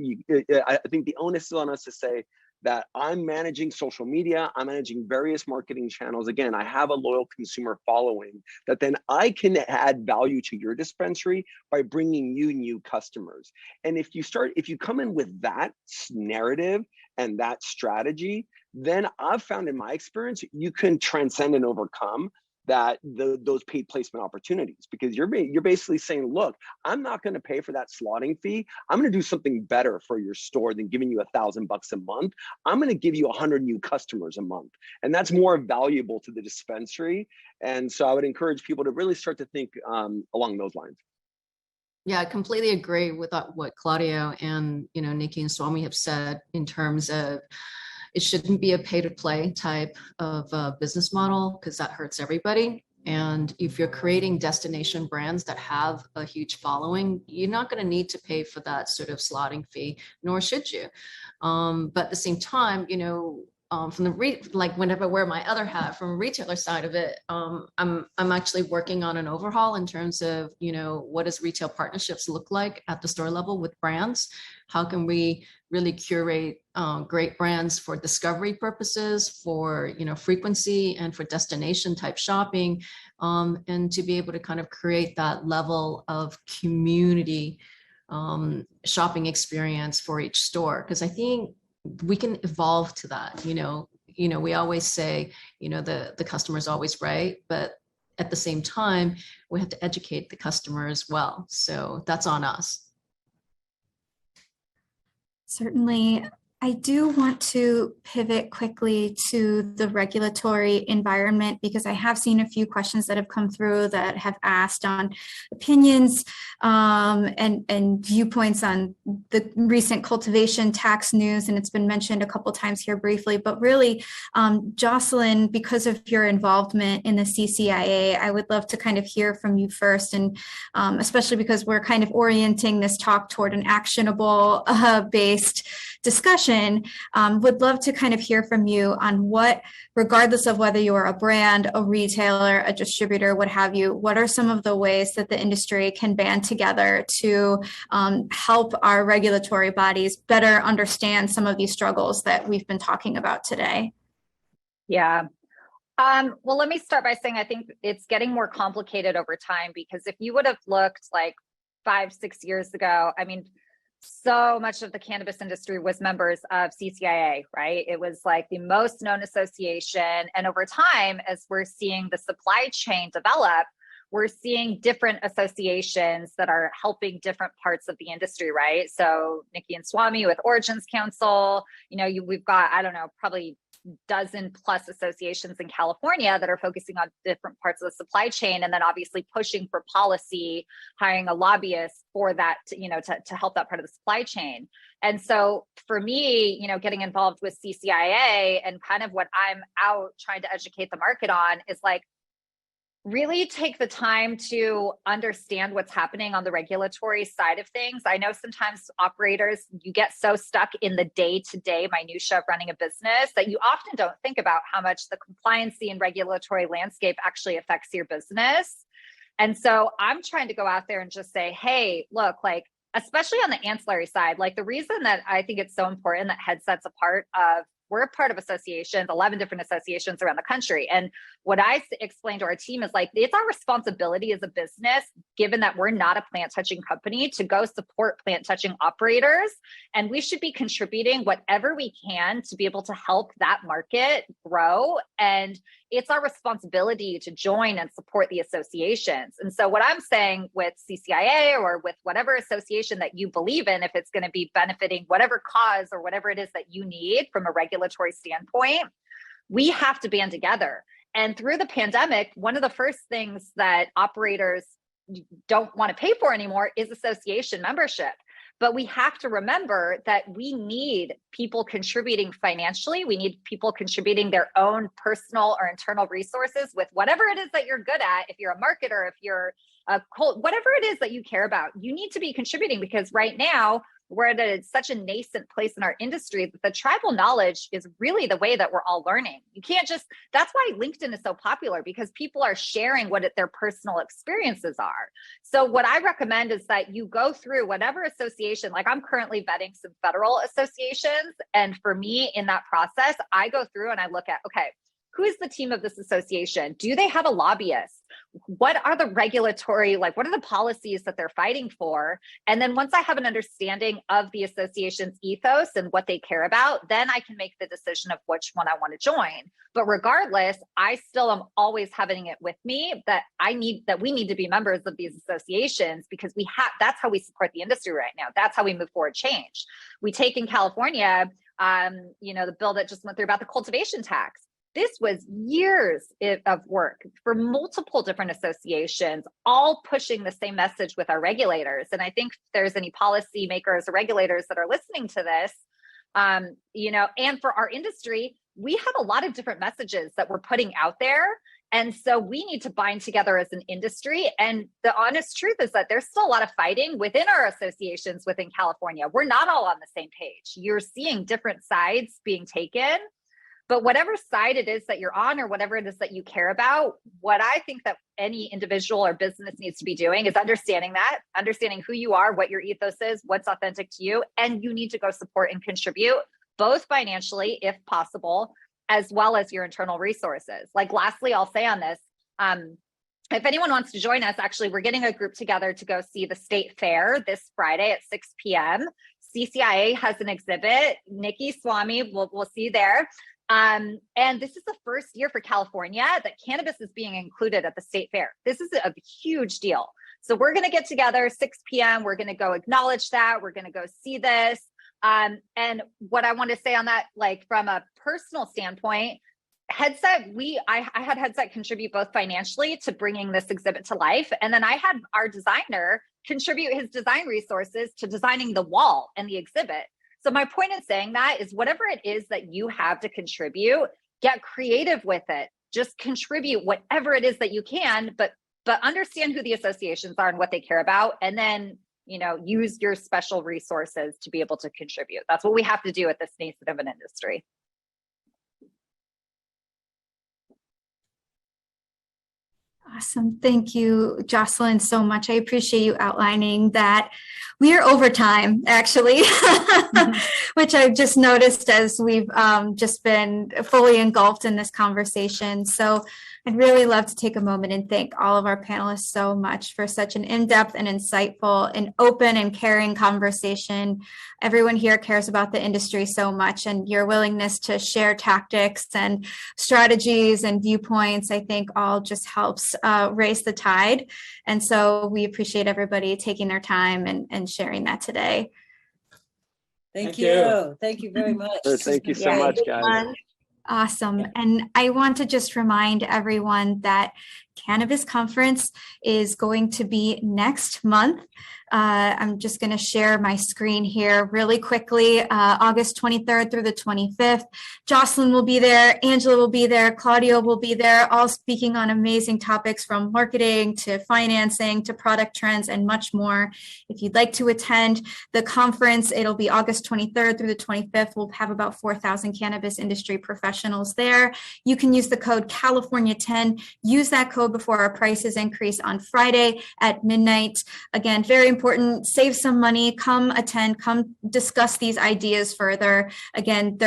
S5: I think the onus is on us to say that I'm managing social media, I'm managing various marketing channels. Again, I have a loyal consumer following that then I can add value to your dispensary by bringing you new customers. And if you come in with that narrative and that strategy, then I've found in my experience, you can transcend and overcome those paid placement opportunities, because you're basically saying, look, I'm not going to pay for that slotting fee. I'm going to do something better for your store than giving you $1,000 a month. I'm going to give you 100 new customers a month, and that's more valuable to the dispensary. And so I would encourage people to really start to think along those lines.
S2: Yeah, I completely agree with what Claudio and Nikki and Swami have said in terms of it shouldn't be a pay-to-play type of business model, because that hurts everybody. And if you're creating destination brands that have a huge following, you're not going to need to pay for that sort of slotting fee, nor should you. But at the same time, from the whenever I wear my other hat from a retailer side of it, I'm actually working on an overhaul in terms of what does retail partnerships look like at the store level with brands? How can we really curate great brands for discovery purposes, for frequency, and for destination type shopping, and to be able to kind of create that level of community shopping experience for each store? Because I think we can evolve to that. We always say, the customer is always right, but at the same time, we have to educate the customer as well. So that's on us.
S1: Certainly. I do want to pivot quickly to the regulatory environment, because I have seen a few questions that have come through that have asked on opinions and viewpoints on the recent cultivation tax news. And it's been mentioned a couple times here briefly, but really, Jocelyn, because of your involvement in the CCIA, I would love to kind of hear from you first, and especially because we're kind of orienting this talk toward an actionable based discussion, would love to kind of hear from you on what, regardless of whether you're a brand, a retailer, a distributor, what have you, what are some of the ways that the industry can band together to help our regulatory bodies better understand some of these struggles that we've been talking about today?
S6: Yeah. Well, let me start by saying I think it's getting more complicated over time, because if you would have looked like 5-6 years ago, I mean, so much of the cannabis industry was members of CCIA, right? It was like the most known association. And over time, as we're seeing the supply chain develop, we're seeing different associations that are helping different parts of the industry, right? So Nikki and Swami with Origins Council, we've got, I don't know, probably dozen plus associations in California that are focusing on different parts of the supply chain, and then obviously pushing for policy, hiring a lobbyist for that, to help that part of the supply chain. And so for me, getting involved with CCIA and kind of what I'm out trying to educate the market on is like, really take the time to understand what's happening on the regulatory side of things. I know sometimes operators, you get so stuck in the day-to-day minutia of running a business that you often don't think about how much the compliancy and regulatory landscape actually affects your business. And so I'm trying to go out there and just say, hey, look, like, especially on the ancillary side, like the reason that I think it's so important that Headset's we're a part of associations, 11 different associations around the country. And what I explained to our team is like, it's our responsibility as a business, given that we're not a plant touching company, to go support plant touching operators. And we should be contributing whatever we can to be able to help that market grow. And it's our responsibility to join and support the associations. And so what I'm saying with CCIA or with whatever association that you believe in, if it's going to be benefiting whatever cause or whatever it is that you need from a regulatory standpoint, we have to band together. And through the pandemic, one of the first things that operators don't want to pay for anymore is association membership. But we have to remember that we need people contributing financially. We need people contributing their own personal or internal resources with whatever it is that you're good at. If you're a marketer, if you're a whatever it is that you care about, you need to be contributing, because right now we're at such a nascent place in our industry that the tribal knowledge is really the way that we're all learning. You can't that's why LinkedIn is so popular, because people are sharing what their personal experiences are. So what I recommend is that you go through whatever association, like I'm currently vetting some federal associations. And for me in that process, I go through and I look at, okay, who is the team of this association? Do they have a lobbyist? What are the regulatory, what are the policies that they're fighting for? And then once I have an understanding of the association's ethos and what they care about, then I can make the decision of which one I want to join. But regardless, I still am always having it with me that we need to be members of these associations, because that's how we support the industry right now. That's how we move forward change. We take in California, the bill that just went through about the cultivation tax. This was years of work for multiple different associations, all pushing the same message with our regulators. And I think if there's any policymakers or regulators that are listening to this, and for our industry, we have a lot of different messages that we're putting out there. And so we need to bind together as an industry. And the honest truth is that there's still a lot of fighting within our associations within California. We're not all on the same page. You're seeing different sides being taken. But whatever side it is that you're on, or whatever it is that you care about, what I think that any individual or business needs to be doing is understanding who you are, what your ethos is, what's authentic to you, and you need to go support and contribute, both financially, if possible, as well as your internal resources. Lastly, I'll say on this, if anyone wants to join us, actually, we're getting a group together to go see the state fair this Friday at 6 p.m. CCIA has an exhibit. Nikki, Swami, we'll see you there. And this is the first year for California that cannabis is being included at the state fair. This is a huge deal. So we're going to get together 6 p.m. We're going to go acknowledge that. We're going to go see this. And what I want to say on that, from a personal standpoint, Headset, I had Headset contribute both financially to bringing this exhibit to life. And then I had our designer contribute his design resources to designing the wall and the exhibit. So my point in saying that is whatever it is that you have to contribute, get creative with it. Just contribute whatever it is that you can, but understand who the associations are and what they care about. And then, use your special resources to be able to contribute. That's what we have to do at this nascent of an industry.
S1: Awesome. Thank you, Jocelyn, so much. I appreciate you outlining that. We are over time, actually, which I've just noticed as we've just been fully engulfed in this conversation. So I'd really love to take a moment and thank all of our panelists so much for such an in-depth and insightful and open and caring conversation. Everyone here cares about the industry so much, and your willingness to share tactics and strategies and viewpoints, I think all just helps raise the tide. And so we appreciate everybody taking their time and sharing that today.
S3: Thank you. Thank you very much.
S5: Thank you so much, guys.
S1: Awesome. And I want to just remind everyone that Cannabis Conference is going to be next month. I'm just going to share my screen here really quickly. August 23rd through the 25th. Jocelyn will be there. Angela will be there. Claudio will be there, all speaking on amazing topics from marketing to financing to product trends and much more. If you'd like to attend the conference, it'll be August 23rd through the 25th. We'll have about 4,000 cannabis industry professionals there. You can use the code California10. Use that code before our prices increase on Friday at midnight. Again, very important. Save some money. Come attend. Come discuss these ideas further. Again,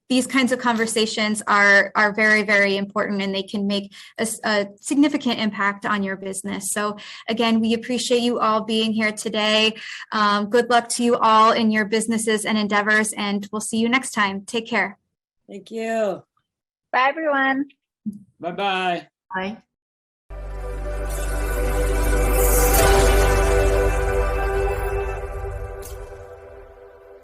S1: these kinds of conversations are very, very important, and they can make a significant impact on your business. So again, we appreciate you all being here today. Good luck to you all in your businesses and endeavors, and we'll see you next time. Take care.
S3: Thank you.
S6: Bye, everyone.
S4: Bye-bye.
S2: Bye.